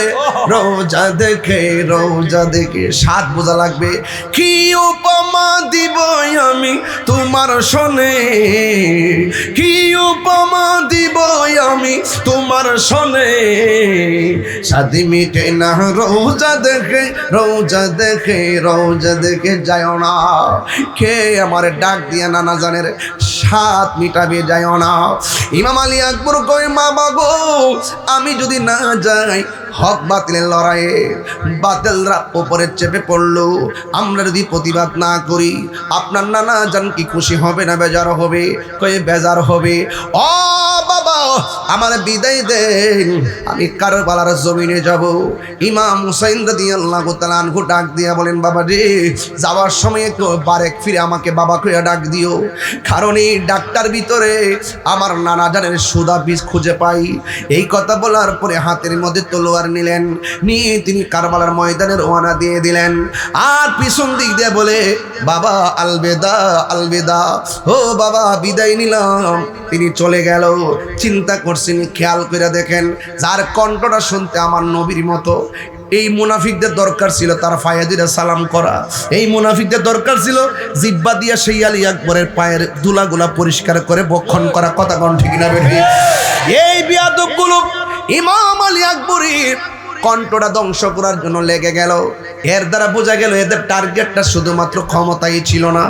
রোজা দেখে, রোজা দেখে। স্বাদ বোঝা লাগবে। কি উপমা দিব আমি তোমার শোনে, কি উপমা দিব আমি তোমার শোনে। স্বাদ মিটে না রোজা দেখে, রোজা দেখে, রোজা দেখে যাও না। কে আমার ডাক দিয়া নানা জানের স্বাদ মিটাবে, যাও না। ইমাম আলী আকবর কয়, মা বাগো, আমি যদি না যাই, হক বাতিলের লড়াইয়ে বাতিলরা উপরে চেপে পড়লো, আমরা যদি প্রতিবাদ না করি, আপনার নানা জান কি খুশি হবে না বেজার হবে? কয়ে বেজার হবে। ও বাবা, আমার বিদায় দেন, আমি কারবালার জমিনে যাব। ইমাম হুসাইন রাদিয়াল্লাহু তাআলা আনহু ডাক দিয়া বলেন, বাবা রে, যাওয়ার সময় একটু বারেক ফিরে আমাকে বাবা কইয়া ডাক দিও, কারণ এই ডাক্তার ভিতরে আমার নানা জানের সুদা বীজ খুঁজে পাই। এই কথা বলার পরে হাতের মধ্যে তলোয়ার নিলেন, নিয়ে তিনি কারবালার ময়দানে রওনা দিয়ে দিলেন। আর পিছন দিক দিয়ে বলে, বাবা আলবেদা, আলবেদা, ও বাবা বিদায় নিলাম। তিনি চলে গেল। চিন্তা করছেন, খেয়াল করে দেখেন, যার কণ্ঠটা শুনতে আমার নবীর মতো, এই মুনাফিকদের দরকার ছিল তার ফায়াদিরা সালাম করা। এই মুনাফিকদের দরকার ছিল জিব্বা দিয়া সেই আলী আকবরের পায়ের ধুলাগুলা পরিষ্কার করে বক্ষণ করা। কথা কোন ঠিক না বেঠি? এই বিয়াদবগুলো ইমাম আলী আকবরের কণ্ঠটা ধ্বংস করার জন্য লেগে গেল। এর দ্বারা বোঝা গেল এদের টার্গেটটা শুধুমাত্র ক্ষমতাই ছিল না,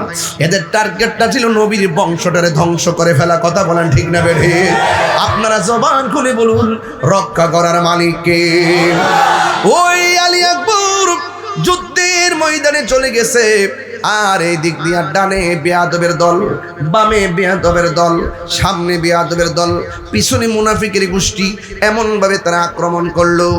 এদের টার্গেটটা ছিল নবীর বংশটারে ধ্বংস করে ফেলা। কথা বলেন ঠিক না বেঠি? আপনারা জবান খুলে বলুন, রক্ষা করার মালিক কে? ওই আলী আকবর যুদ্ধের ময়দানে চলে গেছে। আর এই দিক দিয়ে ডানে বেয়াদবের দল, বামে বেয়াদবের দল, সামনে বেয়াদবের দল, পিছনে মুনাফিকের গোষ্ঠী। এমনভাবে তারা আক্রমণ করলো।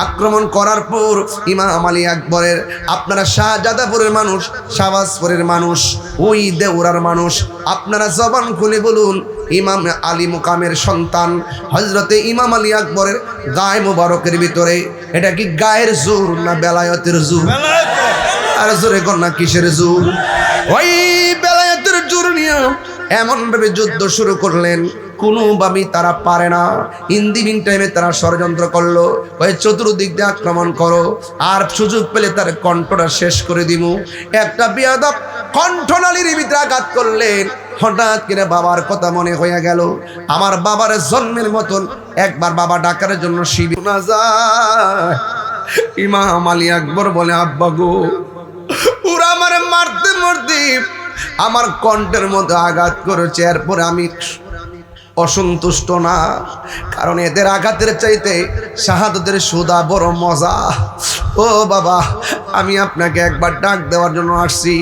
আক্রমণ করার পর ইমাম আলী আকবরের, আপনারা শাহজাদাপুরের মানুষ, শাহবাজপুরের মানুষ, ওই দেওরার মানুষ, আপনারা জবান খুলে বলুন, ইমাম আলী মুকামের সন্তান হযরতে ইমাম আলী আকবরের গায়ে মোবারকের ভিতরে এটা কি গায়ের জোর না বেলায়েতের জোর? আর জোরে কন্যা কিসের জোর? ওই বেলায়েতের জোর নিয়ে এমন ভাবে যুদ্ধ শুরু করলেন, কোনোভাবেই তারা পারে না। ইন দি মিন টাইমে তারা ষড়যন্ত্র করলো, ওই চতুর্দিক দিয়ে আক্রমণ করো, আর সুযোগ পেলে তার কণ্ঠটা শেষ করে দিব। একটা বেয়াদব কণ্ঠনালীর ভিতরে আঘাত করলেন। হঠাৎ করে বাবার কথা মনে হয়ে গেল, আমার বাবার জন্মের মতন একবার বাবা ডাকার জন্য শিবির না যায়। ইমাম আলী আকবর বলে, আব্বা গো, ওরা আমার মারতে মারতে আমার কণ্ঠের মধ্যে আঘাত করেছে, এরপরে আমি অসন্তুষ্ট না, কারণ এদের আঘাতের চাইতে শাহাদতের সুদা বড় মজা। ও বাবা, আমি আপনাকে একবার ডাক দেওয়ার জন্য আসছি,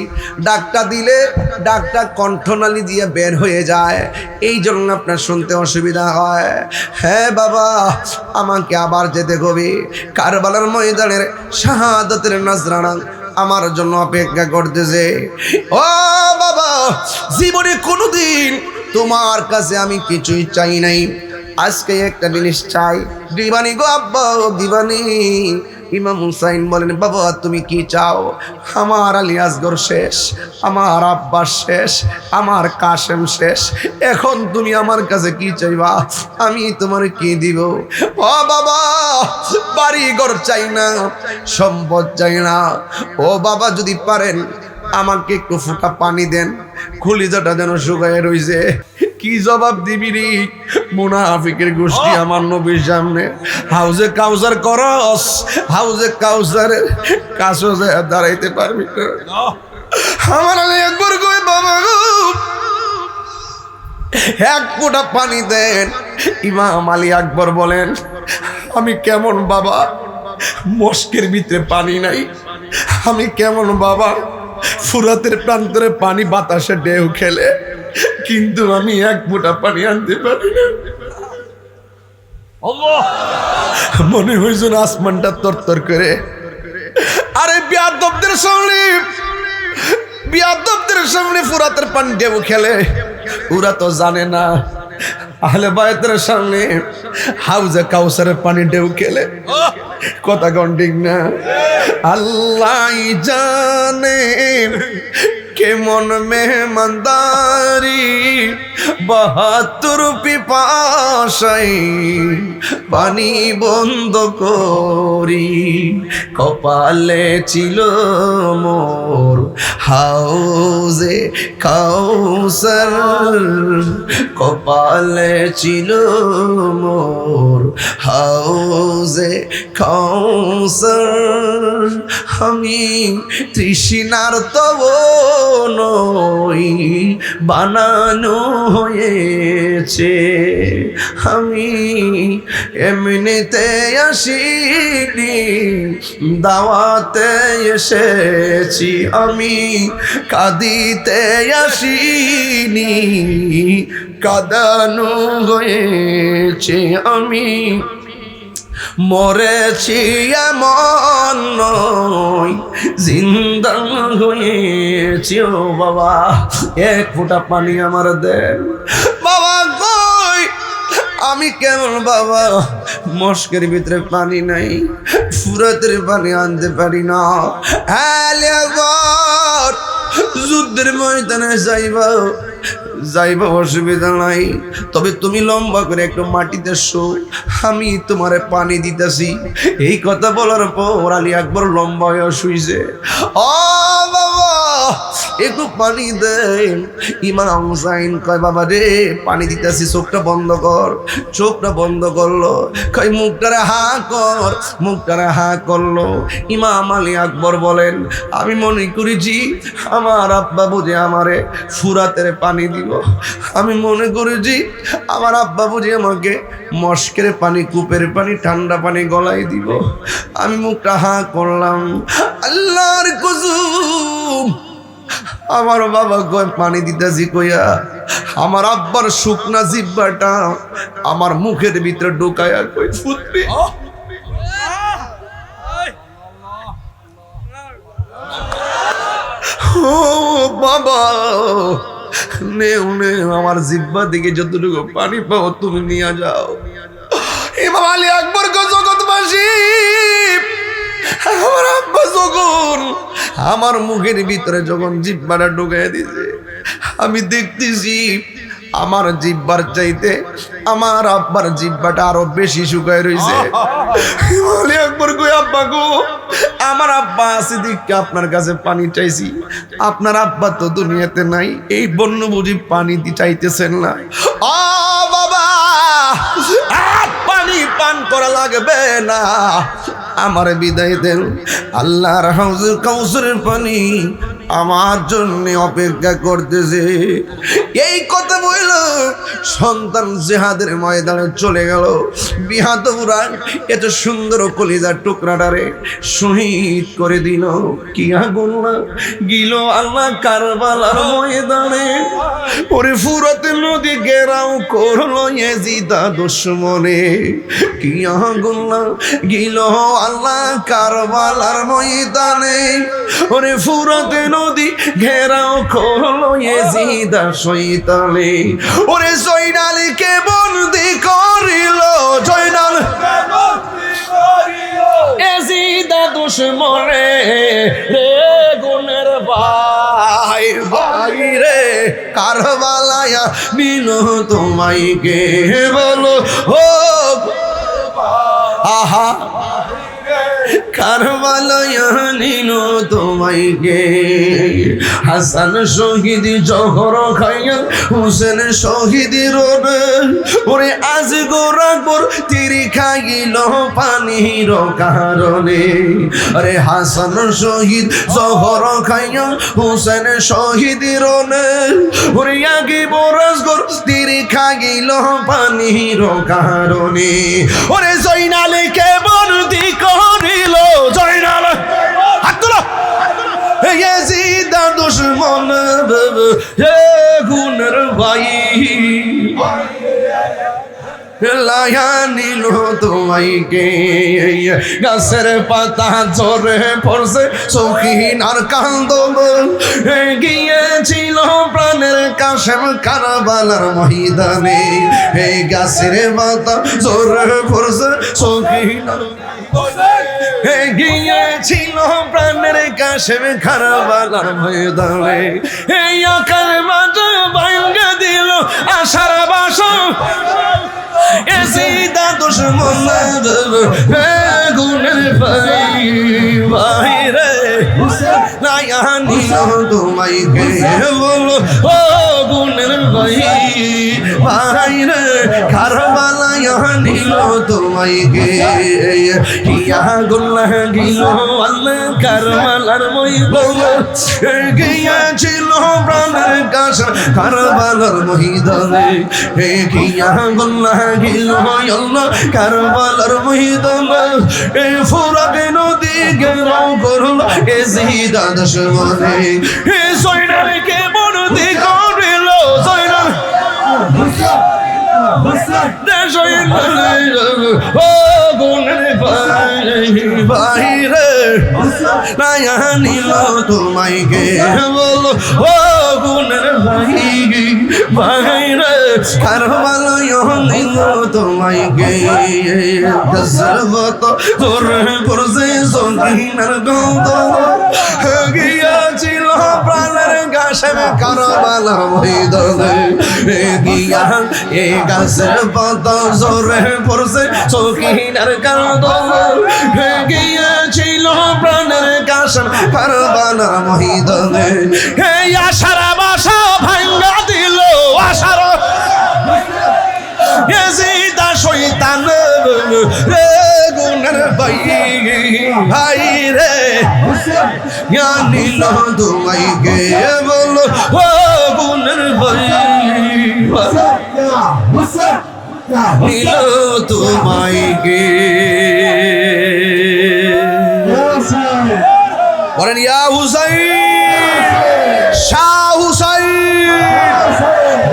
ডাকটা দিলে ডাকটা কণ্ঠনালী দিয়ে বের হয়ে যায়, এই জন্য আপনার শুনতে অসুবিধা হয়। হ্যাঁ বাবা, আমাকে আবার যেতে হবে, কারবালার ময়দানের শাহাদতের নজরানা আমার জন্য অপেক্ষা করতেছে। ও বাবা, জীবনে কোনোদিন তোমার কাছে আমি কিছুই চাই নাই, আজকে একটা জিনিস চাই। দিবানি গো আব্বা, দিবানি। ইমাম হুসাইন বলেন, বাবা তুমি কি চাও? আমার আলী আসগর শেষ, আমার আব্বাস শেষ, আমার কাশেম শেষ, এখন তুমি আমার কাছে কি চাইবা? আমি তোমার কি দিব? ও বাবা, বাড়ি ঘর চাই না, সম্পদ চাই না। ও বাবা, যদি পারেন আমাকে একটু ফোঁটা পানি দেন, খুলিজাটা যেন শুকায় রইছে। কি জবাব দিবি রে মুনাফিকের গোষ্ঠী আমার নবীর সামনে? হাউজে কাউসার করস, হাউজে কাউসার কাছে দাঁড়াইতে পারবি না। আমার একবার কই, বাবা গো এক ফোঁটা পানি দেন। ইমাম আলী আকবর বলেন, আমি কেমন বাবা, মস্কের ভিতরে পানি নাই, আমি কেমন বাবা, ফুরাতের প্রান্তরে পানি বাতাসে ঢেউ খেলে, কিন্তু আমি এক ফোঁটা পানি আনতে পারি না। মনে হয়েছিল আসমানটা তরতর করে। আরে বিয়াদবদের সামনে, বিয়াদবদের সামনে ফুরাতের পানি ঢেউ খেলে, ওরা তো জানে না আহলে বায়তের সামনে হাউজে কাউসারের পানি ঢেউ খেলে। কথা কোন ঠিক না? আল্লাহ জানে কেমন মেহমানদারি, 72 পিপাসাই পানি বন্ধ করি, কপালে ছিল মোর হাউজে কাউসার, কপালে ছিল মোর হাউজে কাউসার। আমি তৃষ্ণার তব নই, বানানো হয়েছে, আমি এমনিতে আসিনি, দাওয়াতে এসেছি, আমি কাঁদিতে আসিনি, কাঁদানো হয়েছে, আমি মরেছি এমন নয়, জিন্দা হয়েছি। ও বাবা, এক ফোঁটা পানি আমার দেন। বাবা কই, আমি কেমন বাবা, মস্কের ভিতরে পানি নাই, ফুরাতের পানি আনতে পারি না। হ্যাঁ, যুদ্ধের ময়দানে যাইবা অসুবিধা নাই, তবে তুমি লম্বা করে একটু মাটিতে শো, আমি তোমারে পানি দিতেছি। এই কথা বলার পর আলী আকবর লম্বা হয়ে শুইছে। ও বাবা, একটু পানি দেন। ইমাম হুসাইন কয়, বাবা রে পানি দিতেছি, চোখটা বন্ধ কর। চোখটা বন্ধ করলো, কয় মুখটারে হা কর, মুখটারে হা করলো। ইমাম আলী আকবর বলেন, আমি মনে করেছি আমার আব্বা বুঝে আমারে ফুরাতের পানি দিব, আমি মনে করেছি আমার আব্বা বুঝে আমাকে মস্কের পানি, কূপের পানি, ঠান্ডা পানি গলায় দিব। আমি মুখটা হা করলাম, আল্লাহর কসম আমার বাবা কয় পানি দিতেছি কইয়া আমার আব্বার শুকনা জিব্বাটা আমার মুখের ভিতরে ঢুকায়া কই ফুটবে। ও বাবা, নেও নেও, আমার জিব্বা দিকে যতটুকু পানি পাও তুমি নিয়ে যাও। ইমাম আলী আকবর জগৎবাসী, আমার আব্বা যখন আমার মুখের ভিতরে যখন জিব্বাটা ঢুকাই দিয়েছে, আমি দেখতেছি আমার জিহ্বার চাইতে আমার আব্বার জিহ্বাটা আরো বেশি শুকায় রইছে। বলি একবার কই আব্বা গো, আমার আব্বা আছে দিকে আপনার কাছে পানি চাইছি, আপনার আব্বা তো দুনিয়াতে নাই, এই বন্য বুঝি পানি চাইতেছেন না। ও বাবা, পানি পান করা লাগবে না, আমার বিদায় দেন, আল্লাহর হাউজের কাউসারের পানি আমার জন্য অপেক্ষা করতেছে। এই কথা বলল সন্তান জিহাদের ময়দানে চলে গেল। বিহাদুরা এত সুন্দর কলিজার টুকরাটারে শহীদ করে দিল। কি আগুন গিল আল্লাহ কারবালার ময়দানে। ওরে ফুরাতে নদী ঘেরাও করলো ইয়াজিদা দুশমনে। কি আগুন গিল আল্লাহ কারবালার ময়দানে। ওরে ফুরাতে নদী ঘেরাও করলো ইয়াজিদা শয়তানে। ওরে জয়নালকে বন্দি করিল, জয়নাল ইয়াজিদা দুশমনে রে গুনের ভাই ভাই রে। কারবালায় নিল তোমায় কে বলো ও আহা, কারবালায় নিল তোমায় কে। হাসান শহীদ জহর খাইয়া হুসেন শহীদ রোনে। ওরে আজ গোরাকবর তিরি খাইল পানির কারণে। আরে হাসান শহীদ জহর খাইয়া হুসেন শহীদ রোনে। ওরে আগে বরাসগর তিরি খাইল পানির কারণে। ওরে জয়নালকে বন্দি করিল, জয়নাল হাত তুলো। ইয়াজিদা দুশমন হে গুনের ভাই লায়া নিল তোমায় কে। গাছের পাতা ঝরে পড়ছে শৌখিন আর কান্দব। গিয়েছিল প্রাণের কাশেম কারবালার ময়দানে। এই গাছের পাতা ঝরে পড়ছে শৌখিন গিয়েছিল প্রাণের কাশেম কারবালার ময়দানে। এই আকার মাঝে ভাঙ্গা দিল আশার বাসা। ইয়াজিদা দুশমন গুনের ভাই ভাই রে। লায়া নিল তোমায় কে বলো ও গুনের ভাই ভাই রে। কারবালায় নিল তোমায় কে। কিয়া গুল্লাহ গিল আল্লাহ কারবালার ময়দানে। গিয়েছিল প্রাণের কাছে কারবালার ময়দানে। কিয়া গুল্লাহ গিল আল্লাহ কারবালার ময়দানে। এই ফুরাতে নদী ঘেরাও করল ইয়াজিদা দুশমনে। এই জয়নালকে বন্দি করিল, জয়নাল ও গুনের ভাই রে। লায়া নিল তোমায় কে বলো ও গুনের ভাই ভাই রে। কারবালায় নিল তোমায় কে। গজবত ধরে পড়ছে সঙ্গীনার গন্ধ। গিয়াছিল প্রাণের কাশেম কারবালার ময়দানে। গিয়া এ গাছের পাতা ঝরে পড়ছে শৌখিনার কান্দ। গিয়েছিল প্রাণের কাশেম কারবালার ময়দানে। এই আশার বাসা ভাঙ্গা দিল আশার ইয়াজিদা শয়তান রে গুনের ভাই ভাই রে। নিল তোমায় কে বলো ও গুনের ভাই নিল তোমায় কে। বলেন ইয়া হুসাইন, শাহ হুসাইন,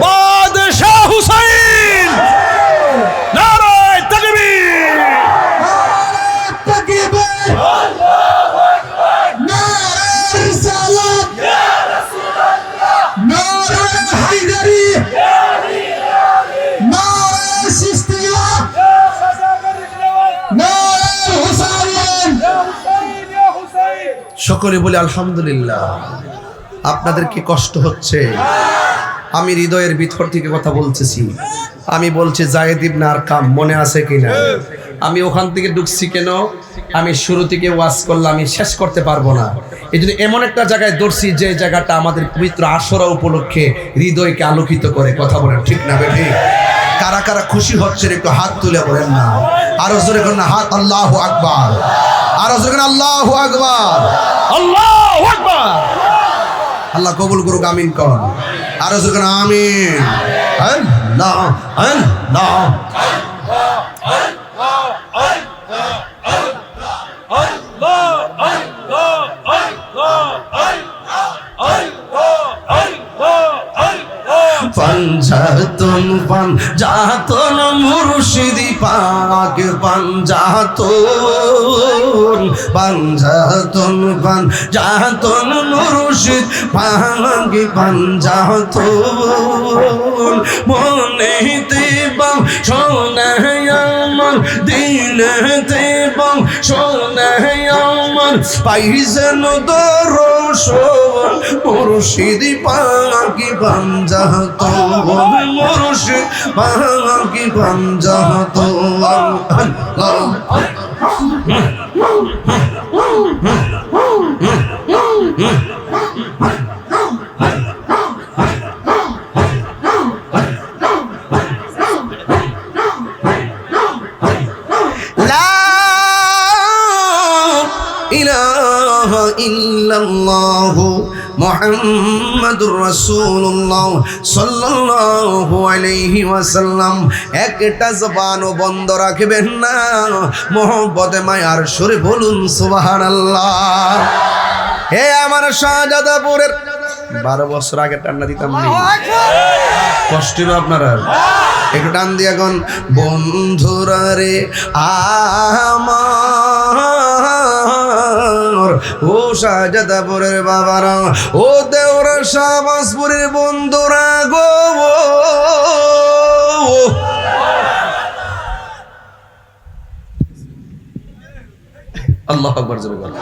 বাদশাহ হুসাইন, নারায়ে তাকবীর। নারায়ে রিসালাত, নারায়ে হায়দারি, নারায়ে সিস্তিয়া, নারায়ে হুসাইন। সকলে বলে আলহামদুলিল্লাহ। আপনাদের কি কষ্ট হচ্ছে? আমি হৃদয়ের ভিতর থেকে কথা বলতেছি। আমি বলছি যায়েদ ইবনে আরকাম, মনে আছে কিনা? আমি ওখান থেকে ঢুকছি কেন? আমি শুরু থেকে ওয়াজ করলাম, আমি শেষ করতে পারবো না। এই জন্য এমন একটা জায়গায় দর্শি যে জায়গাটা আমাদের পবিত্র আশুরা উপলক্ষে হৃদয়কে আলোকিত করে। কথা বলেন ঠিক না বেঠিক? কারা কারা খুশি হচ্ছেন একটু হাত তুলে বলেন না। আরো জোরে করেন না হাত। আল্লাহু আকবার। আরো জোরে করেন আল্লাহু আকবার। আল্লাহু আকবার। আল্লাহ কবুল করুক, আমিন কর। আরো জোরে করেন আমিন। আল্লাহ আল্লাহ। পাঞ্জাতন পাঞ্জাতন মুর্শিদি পাক পাঞ্জাতন পাঞ্জাতন পাঞ্জাতন মুর্শিদ পাক পাঞ্জাতন মনেতে বাম শোনায় আমার দিলেতে বাম শোনায় আমার পাইছেন দর্শন মুর্শিদি পাক পাঞ্জাতন মুর্শিদ পাক পাঞ্জাতন। ইলাহা ইল্লাল্লাহু মুহাম্মাদুর রাসূলুল্লাহ সাল্লাল্লাহু আলাইহি ওয়াসাল্লাম। একটা জবানও বন্ধ রাখবেন না, মোহব্বতে মায়ার সুরে বলুন সুবহানাল্লাহ। হে আমার শাহজাদাপুরের 12 বছর আগে টান্না দিতাম নি, কষ্ট হবে আপনারা, একটু টান দিয়ে এখন বন্ধুরা রে আমার, ও শাহজাদাপুরের বাবারা, ও দেওরা শাহবাজপুরের বন্ধুরা গো, আল্লাহু আকবার জোরে বল।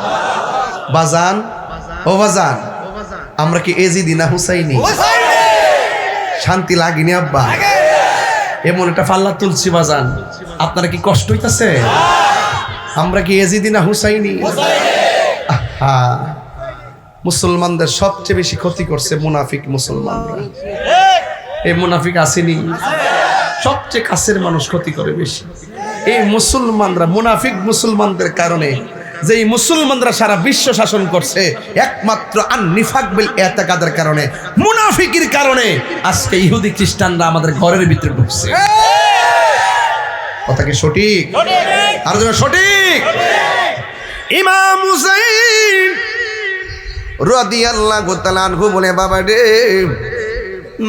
বাজান, ও বাজান, আমরা কি এজিদি না হুসাইনি? শান্তি লাগেনি আব্বা? এমন একটা পাল্লা তুলছি বাজান, আপনারা কি কষ্ট হইতাছে? আমরা কি এজিদি না হুসাইনি? মুসলমানদের সবচেয়ে বেশি ক্ষতি করছে মুনাফিক মুসলমানরা। এই মুনাফিক আসেনি, সবচেয়ে কাছের মানুষ ক্ষতি করে বেশি। এই মুসলমানরা, মুনাফিক মুসলমানদের কারণে, যে মুসলমানরা সারা বিশ্ব শাসন করছে একমাত্র আন-নিফাক বিল ইতিকাদের কারণে, মুনাফিকের কারণে আজকে ইহুদি খ্রিস্টানরা আমাদের ঘরের ভিতরে ঢুকছে। কথা কি সঠিক? আর যেন সঠিক। ইমাম হুসাইন রাদিয়াল্লাহু তাআলা আনহু বলে, বাবা রে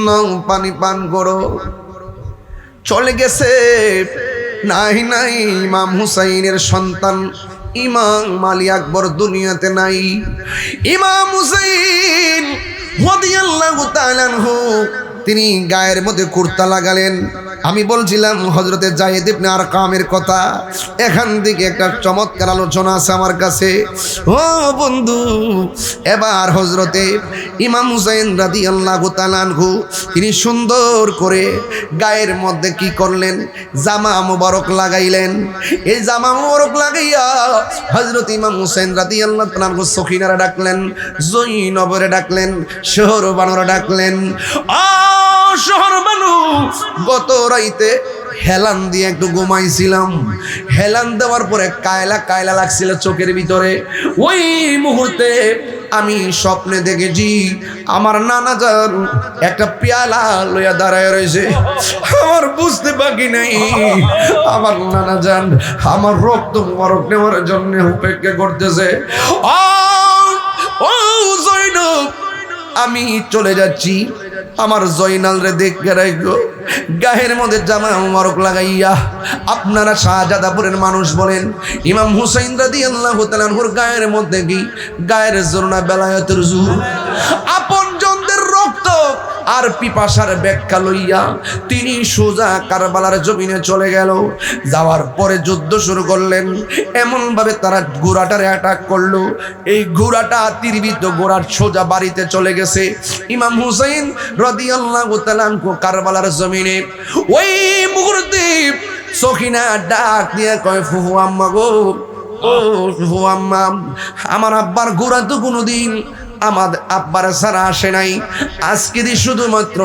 নং পানি পান করো। চলে গেছে, নাই নাই ইমাম হুসাইনের সন্তান ইমাম আলী আকবর দুনিয়াতে নাই। ইমাম হুসাইন রাদিয়াল্লাহু তাআলা আনহু তিনি গায়ের মধ্যে কুর্তা লাগালেন। আমি বলছিলাম হযরতে যায়েদ ইবনে আরকামের কথা, এখান থেকে একটা চমৎকার আলোচনা আছে আমার কাছে। ও বন্ধু, এবার হযরতে ইমাম হুসাইন রাদিয়াল্লাহু তাআলা আনহু তিনি সুন্দর করে গায়ের মধ্যে কি করলেন? জামা মুবারক লাগাইলেন। এই জামা মুবারক লাগাইয়া হযরত ইমাম হুসাইন রাদিয়াল্লাহু তাআলা আনহু সখিনারে ডাকলেন, জয়নবরে ডাকলেন, শহরবানুরে ডাকলেন। শহর বানু, গত রাইতে হেলান দিয়ে একটু ঘুমাইছিলাম। হেলান দেওয়ার পরে কায়লা কায়লা লাগছিল চোখের ভিতরে। ওই মুহূর্তে আমি স্বপ্নে দেখেছি আমার নানা যান একটা পেয়ালা লইয়া দাঁড়ায় রয়েছে। আমার বুঝতে বাকি নাই আমার নানা যান আমার রক্ত মুবারক নেওয়ার জন্য অপেক্ষা করতেছে। ও জয়নব, আমি চলে যাচ্ছি। আমার জয়নাল রে দেখে রাখো, গায়ের মধ্যে জামা মুবারক লাগাইয়া। আপনারা শাহজাদাপুরের মানুষ বলেন, ইমাম হুসাইন রাদিয়াল্লাহু তাআলা আনহুর গায়ের মধ্যে কি গায়ের জোর না বেলায়েতের জোর? আপনজনদের রক্ত আর পিপাসার ব্যাখ্যা লইয়া তিনি সোজা কারবালার জমিনে চলে গেল। যাওয়ার পরে যুদ্ধ শুরু করলেন। এমন ভাবে তারা ঘোড়াটারে অ্যাটাক করলো, এই ঘোড়াটা তীরবিদ্ধ ঘোড়ার সোজা বাড়িতে চলে গেছে। ইমাম হুসাইন রাদিয়াল্লাহু তাআলা আনহু কারবালার জমিনে ওই মুহূর্তে সখিনা ডাক দিয়ে কয়, ফুফু আম্মা গো, ও ফুফু আম্মা, আমার আব্বার ঘোড়া তো কোনোদিন আমার আব্বার ছাড়া আসে নাই, আজকে দিয়ে শুধুমাত্র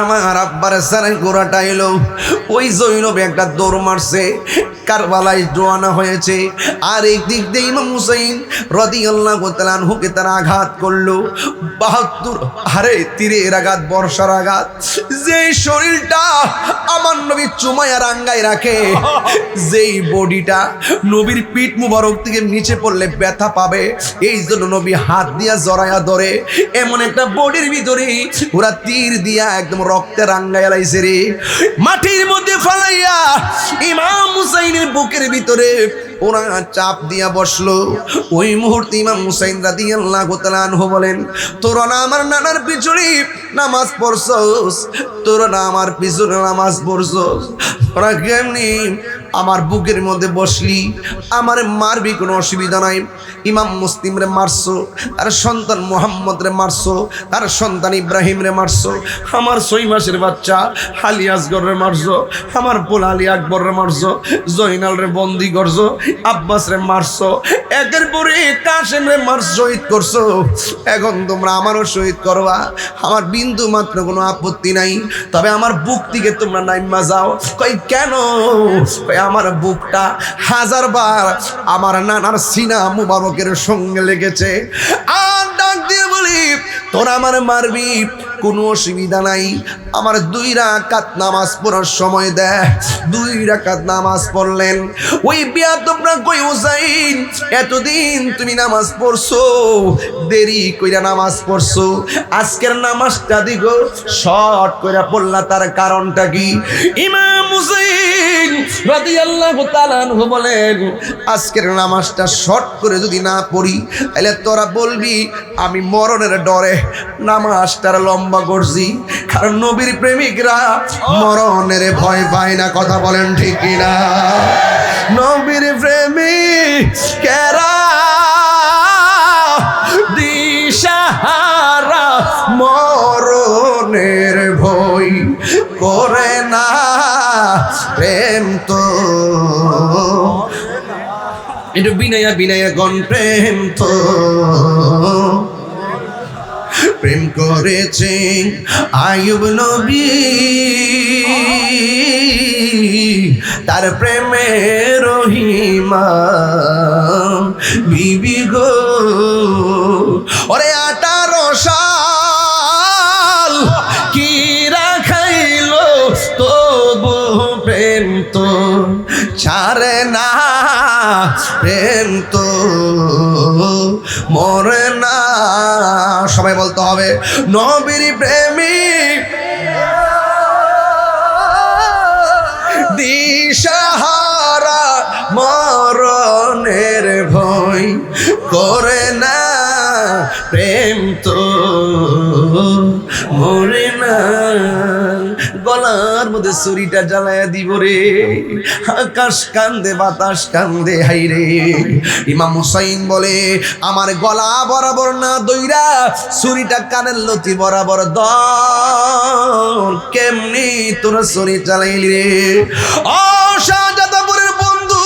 আমার আব্বার ছাড়াই ঘোড়াটা এলো। ওই জৈনব একটা দৌড় মারছে, কারবালায় রওনা হয়েছে। আর এই দিক দিয়ে ইমাম হুসাইন রাদিয়াল্লাহু তাআলা আনহুকে তারা আঘাত করলো ৭২ হারে তীরের আঘাত, বর্ষার আঘাত। যেই শরীরটা আমার নবী চুমায়া রাঙ্গায় রাখে, যেই বডিটা নবীর পিঠ মুবারক থেকে নিচে পড়লে ব্যথা পাবে, এই জন্য নবী হাত দিয়া জড়ায়া ধরে। এমন একটা বডির ভিতরে ওরা তীর দিয়া একদম রক্তে রাঙ্গায় লাইছে রে। মাটির মধ্যে ফালাইয়া ইমাম হুসাইনের বুকের ভিতরে ওরা চাপ দিয়া বসলো। ওই মুহূর্তে ইমাম হুসাইন রাদিয়াল্লাহু তাআলা আনহু বলেন, তোরা না আমার নানার পিছনে নামাজ পড়ছস, তোরা না আমার পিছনে নামাজ পড়ছস, তোরা কেমনি আমার বুকের মধ্যে বসলি? আমার মারবি, কোনো অসুবিধা নাই। ইমাম মুসলিম রে মারছো, তার সন্তান মোহাম্মদ রে মারছো, তার সন্তান ইব্রাহিম রে মারছো, আমার 6 মাসের বাচ্চা আলী আসগর রে মারছো, আমার পোলা আলী আকবর রে মারছো, জয়নাল রে বন্দি করছো, আব্বাস রে মারছো, একের পরে কাসেম রে মার শহীদ করছো। এখন তোমরা আমারও শহীদ করবা, আমার বিন্দু মাত্র কোনো আপত্তি নাই, তবে আমার বুক থেকে তোমরা নাইমা যাও। কই কেন? কই আমার বুকটা 1000 বার আমার নানার সিনা মুবারকের সঙ্গে লেগেছে। আর ডাক দিয়ে বলি, তোরা আমার মারবি, কোনো অসুবিধা নাই, আমার 2 রাকাত নামাজ পড়ার সময় দেয়। 2 রাকাত নামাজ পড়লেন। ওই বিয়াদবরা কই, হুসাইন এতদিন তুমি নামাজ পড়ছো, দেরি কইরা নামাজ পড়ছো, আজকের নামাজটা দিগো শর্ট কইরা পড়লা, তার কারণটা কি? ইমাম হুসাইন রাদিয়াল্লাহু তাআলা আনহু বলেন, আজকের নামাজটা শর্ট করে যদি না পড়ি, তাহলে তোরা বলবি আমি মরণের ডরে নামাজটার লম্বা করছি। কারণ নবীর প্রেমিকরা মরণের ভয় পায় না, কথা বলেন ঠিক কিনা? নবীর প্রেমিকেরা দিশাহারা মরণের ভয় করে না, প্রেম তো একটু বিনয়া বিনয়া গণ, প্রেম তো প্রেম করেছে আইয়ুব নবী, তার প্রেমে রহিমা বিবি গো। ওরে 18 সাল কি রাখাইলো, তবু প্রেম তো ছাড়ে না, প্রেম তো মরে না। সবাই বলতে হবে, নবীর প্রেমিক দিশাহারা মরণের ভয় করে না, প্রেম তো মরে না। গলার মধ্যে ছুরিটা জ্বালায়া দিব রে, আকাশ কান্দে বাতাস কান্দে, হাই রে। ইমাম হুসাইন বলে, আমার গলা বরাবর না দইরা ছুরিটা কানের লতি বরাবর দর, কেমনি তোর ছুরি চালাইলি রে? ও শাহজাদাপুরের বন্ধু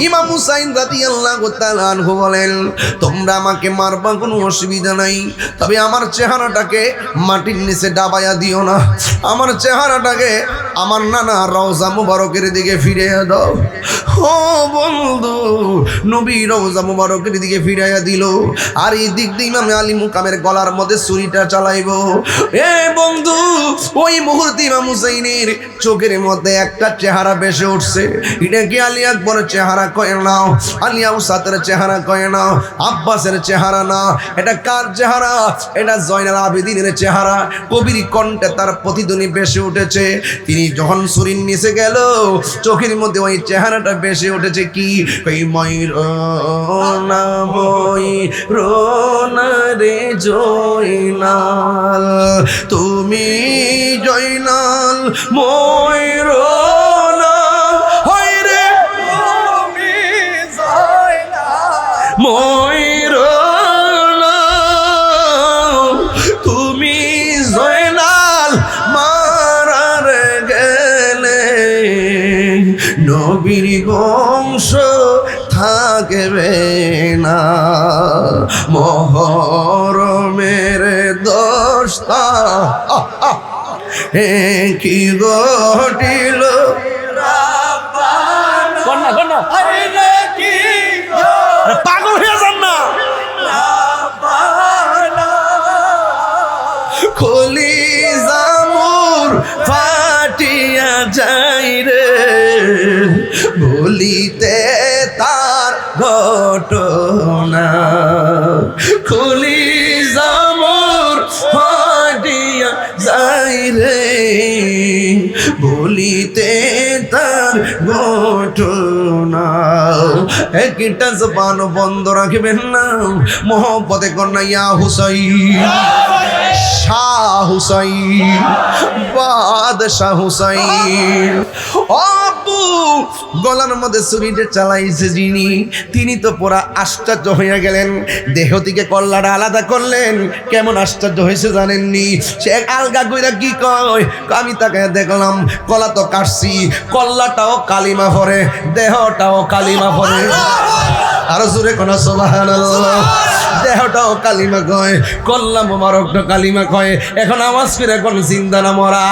ইমাম হুসাইন রাদিয়াল্লাহু তাআলা আনহু বলেন, তোমরা আমাকে মারবা, কোনো অসুবিধা নাই, তবে আমার চেহারাটাকে মাটির নিচে ডাবাইয়া দিও না, আমার চেহারাটাকে আমার নানা রওজা মুবারকের দিকে ফিরিয়ে দাও। ও বন্ধু, নবী রওজা মুবারকের দিকে ফিরাইয়া দিল। আর এই দিক দিয়ে ইমাম আলী মুকামের গলার মধ্যে ছুরিটা চালাইবো। এ বন্ধু, ওই মুহূর্তে ইমাম হুসাইনের চোখের মধ্যে একটা চেহারা ভেসে উঠছে। এটা কি আলী আকবরের চেহারা কয় নাও, আলী আউসাতের চেহারা কয় নাও, আব্বাসের চেহারা না, এটা কার চেহারা? এটা জয়নাল আবেদিনের চেহারা। কবির কণ্ঠে তার প্রতিধ্বনি ভেসে উঠেছে। তিনি যখন ছুরির নিচে গেল, চোখের মধ্যে ওই চেহারাটা ভেসে উঠেছে। কি? ওই ময়ূর না রে জয়নাল, তুমি জয়নাল ময়ূর না, হয় রে তুমি জয়নাল ময়ূর না, তুমি জয়নাল মারার গেলে নবীর বংশ থাকবে না। মহরমের দশটা কি ঘটিল পাগল হয়ে যান না, খলি জামুর ফাটিয়া যাই রে, বলিতে তার ঘটনা, খলি জামুর ফাটিয়া যাই রে, বলিতে তার ঘটনা। একটা জবান বন্ধ রাখবেন না, মোহব্বতে কন্যা ইয়া হুসাইন, শাহ হুসাইন, বাদশাহ হুসাইন। আপু গলার মধ্যে ছুরিটা চালাইছে যিনি, তিনি তো পুরা আশ্চর্য হয়ে গেলেন। দেহ থেকে কল্লাটা আলাদা করলেন, কেমন আশ্চর্য হয়েছে জানেননি? সে আলগা কইরা কি কয়, আমি তাকে দেখলাম কলা তো কাটছি, কল্লাটাও কালিমা ভরে, দেহটাও কালিমা ভরে। আরো জোরে কোন সুবহানাল্লাহ। দেহটাও কালিমা কয়, কল্লা মোবারকটা কালিমা কয়। এখন আওয়াজ করে কোন জিন্দা না মরা?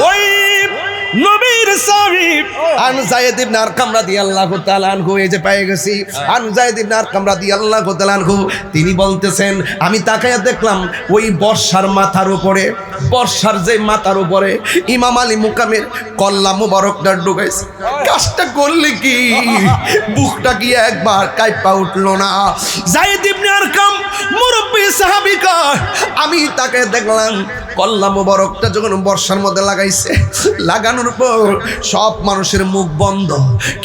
ওই নবীর সাহাবী আন যায়েদ ইবনে আরকাম রাদিয়াল্লাহু তাআলা আনহু, এই যে পেয়ে গেছি আন যায়েদ ইবনে আরকাম রাদিয়াল্লাহু তাআলা আনহু, তিনি বলতেছেন আমি তাকায়া দেখলাম ওই বর্ষার মাথার উপরে, বর্ষার যে মাথার উপরে ইমাম আলী মুকামের কল্লা মুবারকটা ঢুকাইছে। কাজটা করলে কি বুকটা কি একবার কাঁপা উঠলো না? যায়েদ ইবনে আরকাম মুরব্বি সাহাবী কয়, আমি তাকে দেখলাম কল্লা মুবারকটা যখন বর্ষার মধ্যে লাগাইছে, লাগানোর পর সব মানুষের মুখ বন্ধ,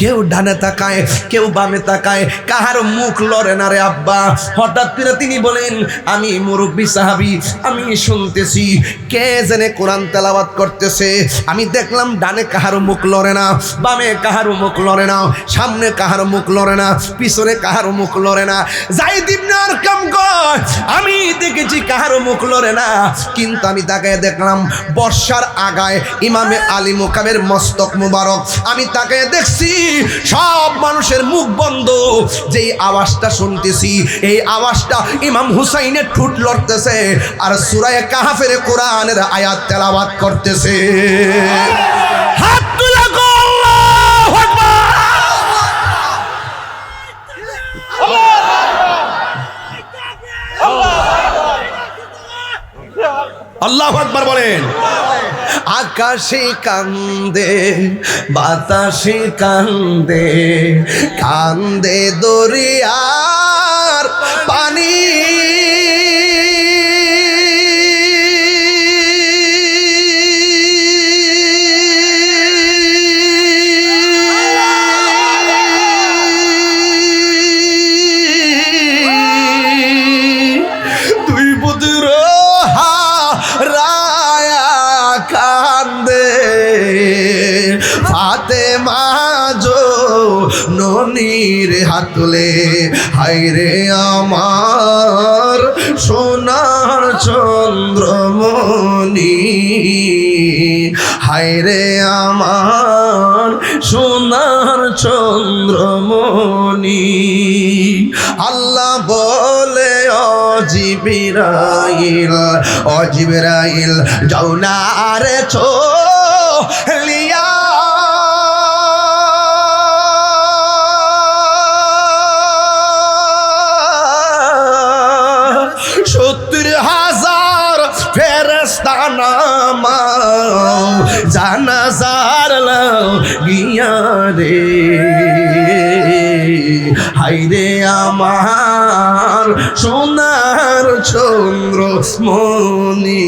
কেউ ডানে তাকায়, কেউ বামে তাকায়, কাহার মুখ লড়ে না রে আব্বা। হঠাৎ করে তিনি বলেন, আমি মুরব্বি সাহাবী, আমি শুনতেছি কে জেনে কোরআন তেলাওয়াত করতেছে। আমি দেখলাম ডানে কাহার মুখ লড়ে না, বামে কাহার মুখ লড়ে না, সামনে কাহার মুখ লড়ে না, পিছনে কাহার মুখ লড়ে না। যায়েদ ইবনে আরকাম কয়, আমি দেখেছি কাহার মুখ লড়ে না, কিন্তু আমি তাকায় দেখলাম বর্ষার আগায় ইমামে আলী মুকামের মস্তক মুবারক, আমি তাকায় দেখছি সব মানুষের মুখ বন্ধ। যেই আওয়াজটা শুনতেছি, এই আওয়াজটা ইমাম হুসাইনের ঠোঁট লড়তেছে আর সূরা কাহফের কোরআনের আয়াত তেলাওয়াত করতেছে। হাত তুলে আল্লাহু আকবার, আল্লাহু আকবার বলেন। আকাশে কান্দে, বাতাসে কান্দে, কান্দে দরিয়ার পানি, তুই পুত্র রায়া কান্দে, ফাতেমা জো ননির হাতলে, হায়রে আমার সোনার চন্দ্রমণি, হায়রে আমার সোনার চন্দ্রমণি। আল্লাহ বলে ও জিবরাইল, ও জিবরাইল যাও না রে চলিয়া, ফেরেশতা নামাও, জানাজার লাও গিয়া রে, হায়রে আমার সোনার চন্দ্রমণি,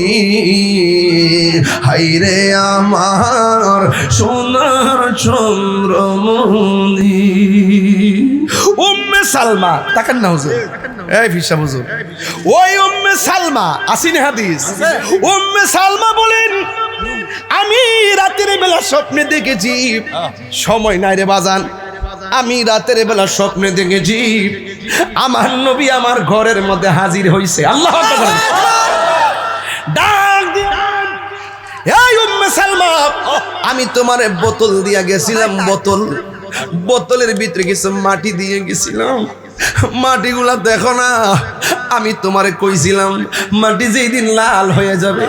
হায়রে আমার সোনার চন্দ্রমণি। উম্মে উম্মে সালমা তাকান না হুজুর, এই ফিসা হুজুর, ওই উম্মে সালমা আসিন হাদিস, উম্মে সালমা বলেন আমি রাতের বেলা স্বপ্নে দেখেছি, সময় নাই রে বাজান, আমি রাতের বেলা স্বপ্নে দেখেছি আমার নবী আমার ঘরের মধ্যে হাজির হইছে। আল্লাহু আকবার। ডাক দিয়া, এই উম্মে সালমা, আমি তোমারে বোতল দিয়া গেছিলাম, বোতলের ভিতরে কিছু মাটি দিয়ে গেছিলাম, মাটিগুলা দেখো না, আমি তোমারে কইছিলাম মাটি যেই দিন লাল হয়ে যাবে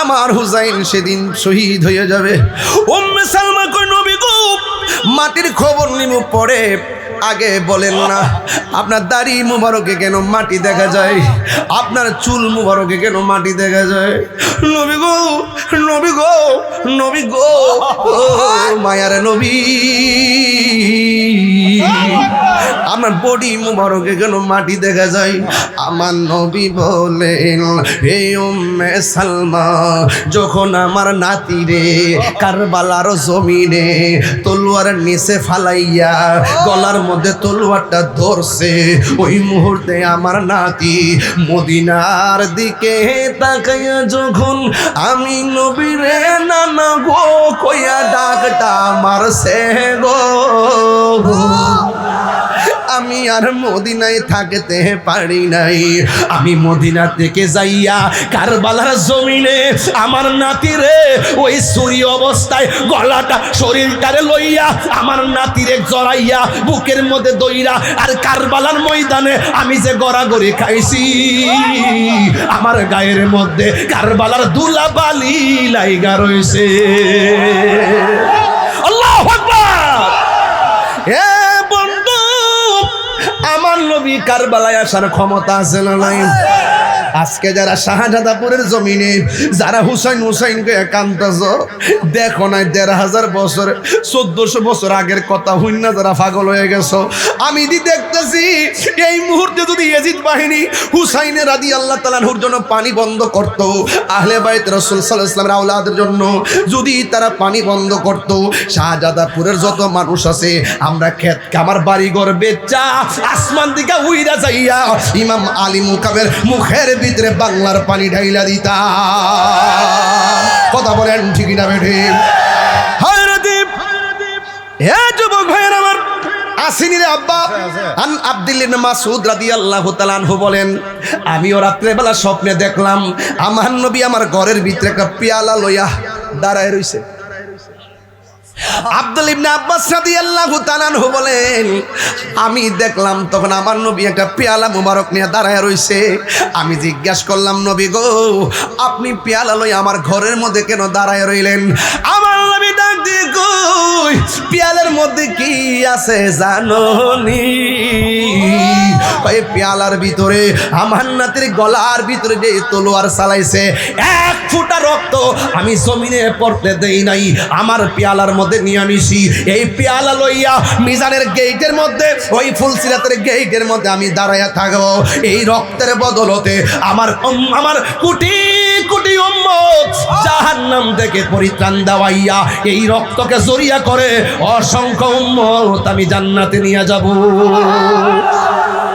আমার হুসাইন সেদিন শহীদ হয়ে যাবে। উম্মে সালমা কই নবী গো, মাটির খবর নিমু পরে, আগে বলেন না আপনার দাড়ি মুবারকে কেন মাটি দেখা যায়, আপনার চুল মুবারকে কেন মাটি দেখা যায়? নবী গো, নবী গো, নবী গো, ও মায়ার নবী, আমার বডি মুবারকে কেন মাটি দেখা যায়? আমার নবী বলেন হে উম্মে সালমা, যখন আমার নাতিরে কারবালার জমিনে তলোয়ার নিচে ফালাইয়া গলার মধ্যে তলোয়ারটা ধরছে, ওই মুহূর্তে আমার নাতি মদিনার দিকে তাকাইয়া যখন আমি নবীরে নানা গো কইয়া ডাকটা মারছে গো, আমি আর মদিনায় থাকতে পারি নাই, আমি মদিনা থেকে যাইয়া কারবালার জমিনে আমার নাতিরে ওই ছুরি অবস্থায় গলাটা শরীরটারে লইয়া আমার নাতিরে জড়াইয়া বুকের মধ্যে দইরা, আর কারবালার ময়দানে আমি যে গড়াগড়ি খাইছি আমার গায়ের মধ্যে কারবালার দুলা বালি লাইগা রইছে। আল্লাহু আকবার। হে বন্ধু, আমার নবী কারবালায় আসার ক্ষমতা আছে না নাই? আজকে যারা শাহজাদাপুরের জমিনে যারা হুসাইনকে কান্তাছ, দেখো নাই ১,৫০০ বছর ১৪০০ বছর আগের কথা হইনা যারা পাগল হয়ে গেছো, আমি দেখতেছি এই মুহূর্তে যদি ইয়াজিদ বাহিনী হুসাইনের রাদিয়াল্লাহু তাআলা আনহুর জন্য পানি বন্ধ করত, আহলে বাইত রাসূল সাল্লাল্লাহু আলাইহি ওয়াসাল্লামের আওলাদের জন্য যদি তারা পানি বন্ধ করত, শাহজাদাপুরের যত মানুষ আছে আমরা ক্ষেত আমার বাড়িঘর বেচা আসমান দিকে উইরা যাইয়া ইমাম আলী মুকামের মুখের ভিতরে বাংলার পানি ঢাইলা দিতা। কথা বলেন ঠিক না বেঠে? হে যুবক ভাইয়ের আমার, আসিনিরে আব্বা আন আব্দুল্লাহ ইবনে মাসউদ রাদিয়াল্লাহু তাআলা আনহু বলেন আমিও রাত্রে বেলা স্বপ্নে দেখলাম আমার নবী আমার ঘরের ভিতরে একটা পেয়ালা লইয়া দাঁড়ায় রইছে। আব্দুল্লাহ ইবনে আব্বাস রাদিয়াল্লাহু তাআলা আনহু বলেন আমি দেখলাম তখন আমার নবী একটা পেয়ালা মুবারক নিয়ে দাঁড়ায় রইছে। আমি জিজ্ঞাসা করলাম নবী গো, আপনি পেয়ালা লই আমার ঘরের মধ্যে কেন দাঁড়ায় রইলেন? আমার নবী ডাক দিয়ে কই, পেয়ালার মধ্যে কি আছে জানোনি? ওই পেয়ালার ভিতরে আমার নাতির গলার ভিতরে যে তলোয়ার চালাইছে, এক ফোঁটা রক্ত আমি জমিনে পড়তে দেই নাই, আমার পেয়ালার মধ্যে নিয়ে নিছি। এই পেয়ালা লইয়া মিজানের গেটের মধ্যে, ওই ফুলসিরাতের গেটের মধ্যে আমি দাঁড়াইয়া থাকবো। এই রক্তের বদলতে আমার কোটি কোটি উম্মত জাহান্নাম থেকে পরিত্রাণ দেওয়াইয়া এই রক্তকে জড়িয়া করে অসংখ্য উম্মত আমি জান্নাতে নিয়ে যাব।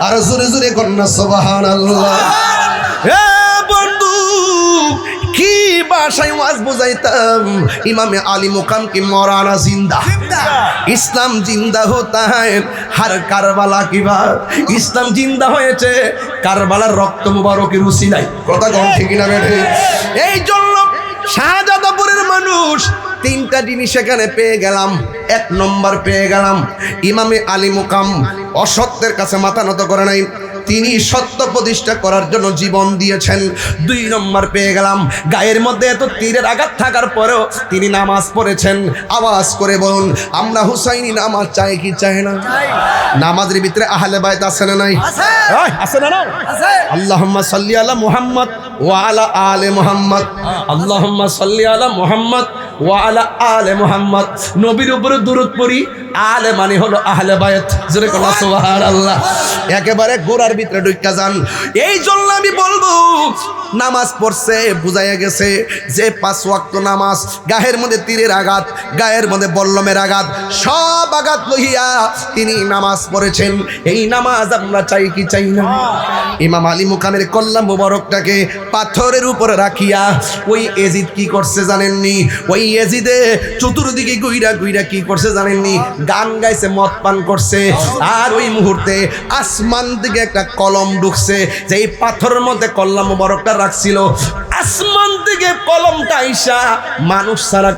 আর জোরে জোরে কন্যা সুবহানাল্লাহ। হে বন্ধু, কি ভাষায় ওয়াজ বুঝাইতাম, ইমামে আলী মুকাম কি মরানা জিন্দা, ইসলাম জিন্দা হতা হ্যায় হর কারবালা কি বাত, ইসলাম জিন্দা হয়েছে কারবালার রক্ত মুবারকের উসিলায়। কথা কম ঠিক না বেঠে? এই জন্য শাহজাদাপুরের মানুষ তিনটা জিনিস এখানে পেয়ে গেলাম। এক নম্বর পেয়ে গেলাম ইমামে আলী মুকাম অসত্যের কাছে মাথা নত করে নাই, তিনি সত্য প্রতিষ্ঠা করার জন্য জীবন দিয়েছেন। ২ নম্বর পেয়ে গেলাম গায়ের মধ্যে এত তীরের আঘাত থাকার পরেও তিনি নামাজ পড়েছেন। আওয়াজ করে বলুন, আমরা হুসাইনি নামাজ চাই কি চাই না? নামাজের ভিতরে আহলে বাইত আছে না নাই? আছে না? আল্লাহুম্মা সাল্লি আলা মুহাম্মদ ওয়া আলা আলি মুহাম্মদ, আল্লাহুম্মা সাল্লি আলা মুহাম্মদ ওয়া আলা আলে মুহাম্মদ। নবীর উপরে দুরূদ পড়ি। আলে মানে হলো আহলে বায়াত। জোরে কোন সুবহানাল্লাহ। একেবারে গোড়ার ভিতরে ঢুইকা যান। এই জন্য আমি বলবো নামাজ পড়ছে বুঝাইয়া গেছে যে 5 ওয়াক্ত নামাজ, গায়ের মধ্যে তীরের আঘাত, গায়ের মধ্যে বল্লমের আঘাত, সব আঘাত লইয়া তিনি নামাজ পড়েছেন। এই নামাজ আমরা চাই কি চাই না? ইমাম আলী মুকামের কল্লা মুবারকটাকে পাথরের উপরে রাখিয়া ওই এজিদ কি করছে জানেননি? ওই এজিদে চতুর্দিকে গুইরা গুইরা কি করছে জানেননি? গান গাইছে, মদ পান করছে। আর ওই মুহূর্তে আসমান থেকে একটা কলম ঢুকছে, যে এই পাথরের মধ্যে কল্লা মুবারকটা রাখছিল, আসমান থেকে কলমটা আইসা মানুষ ছাড়া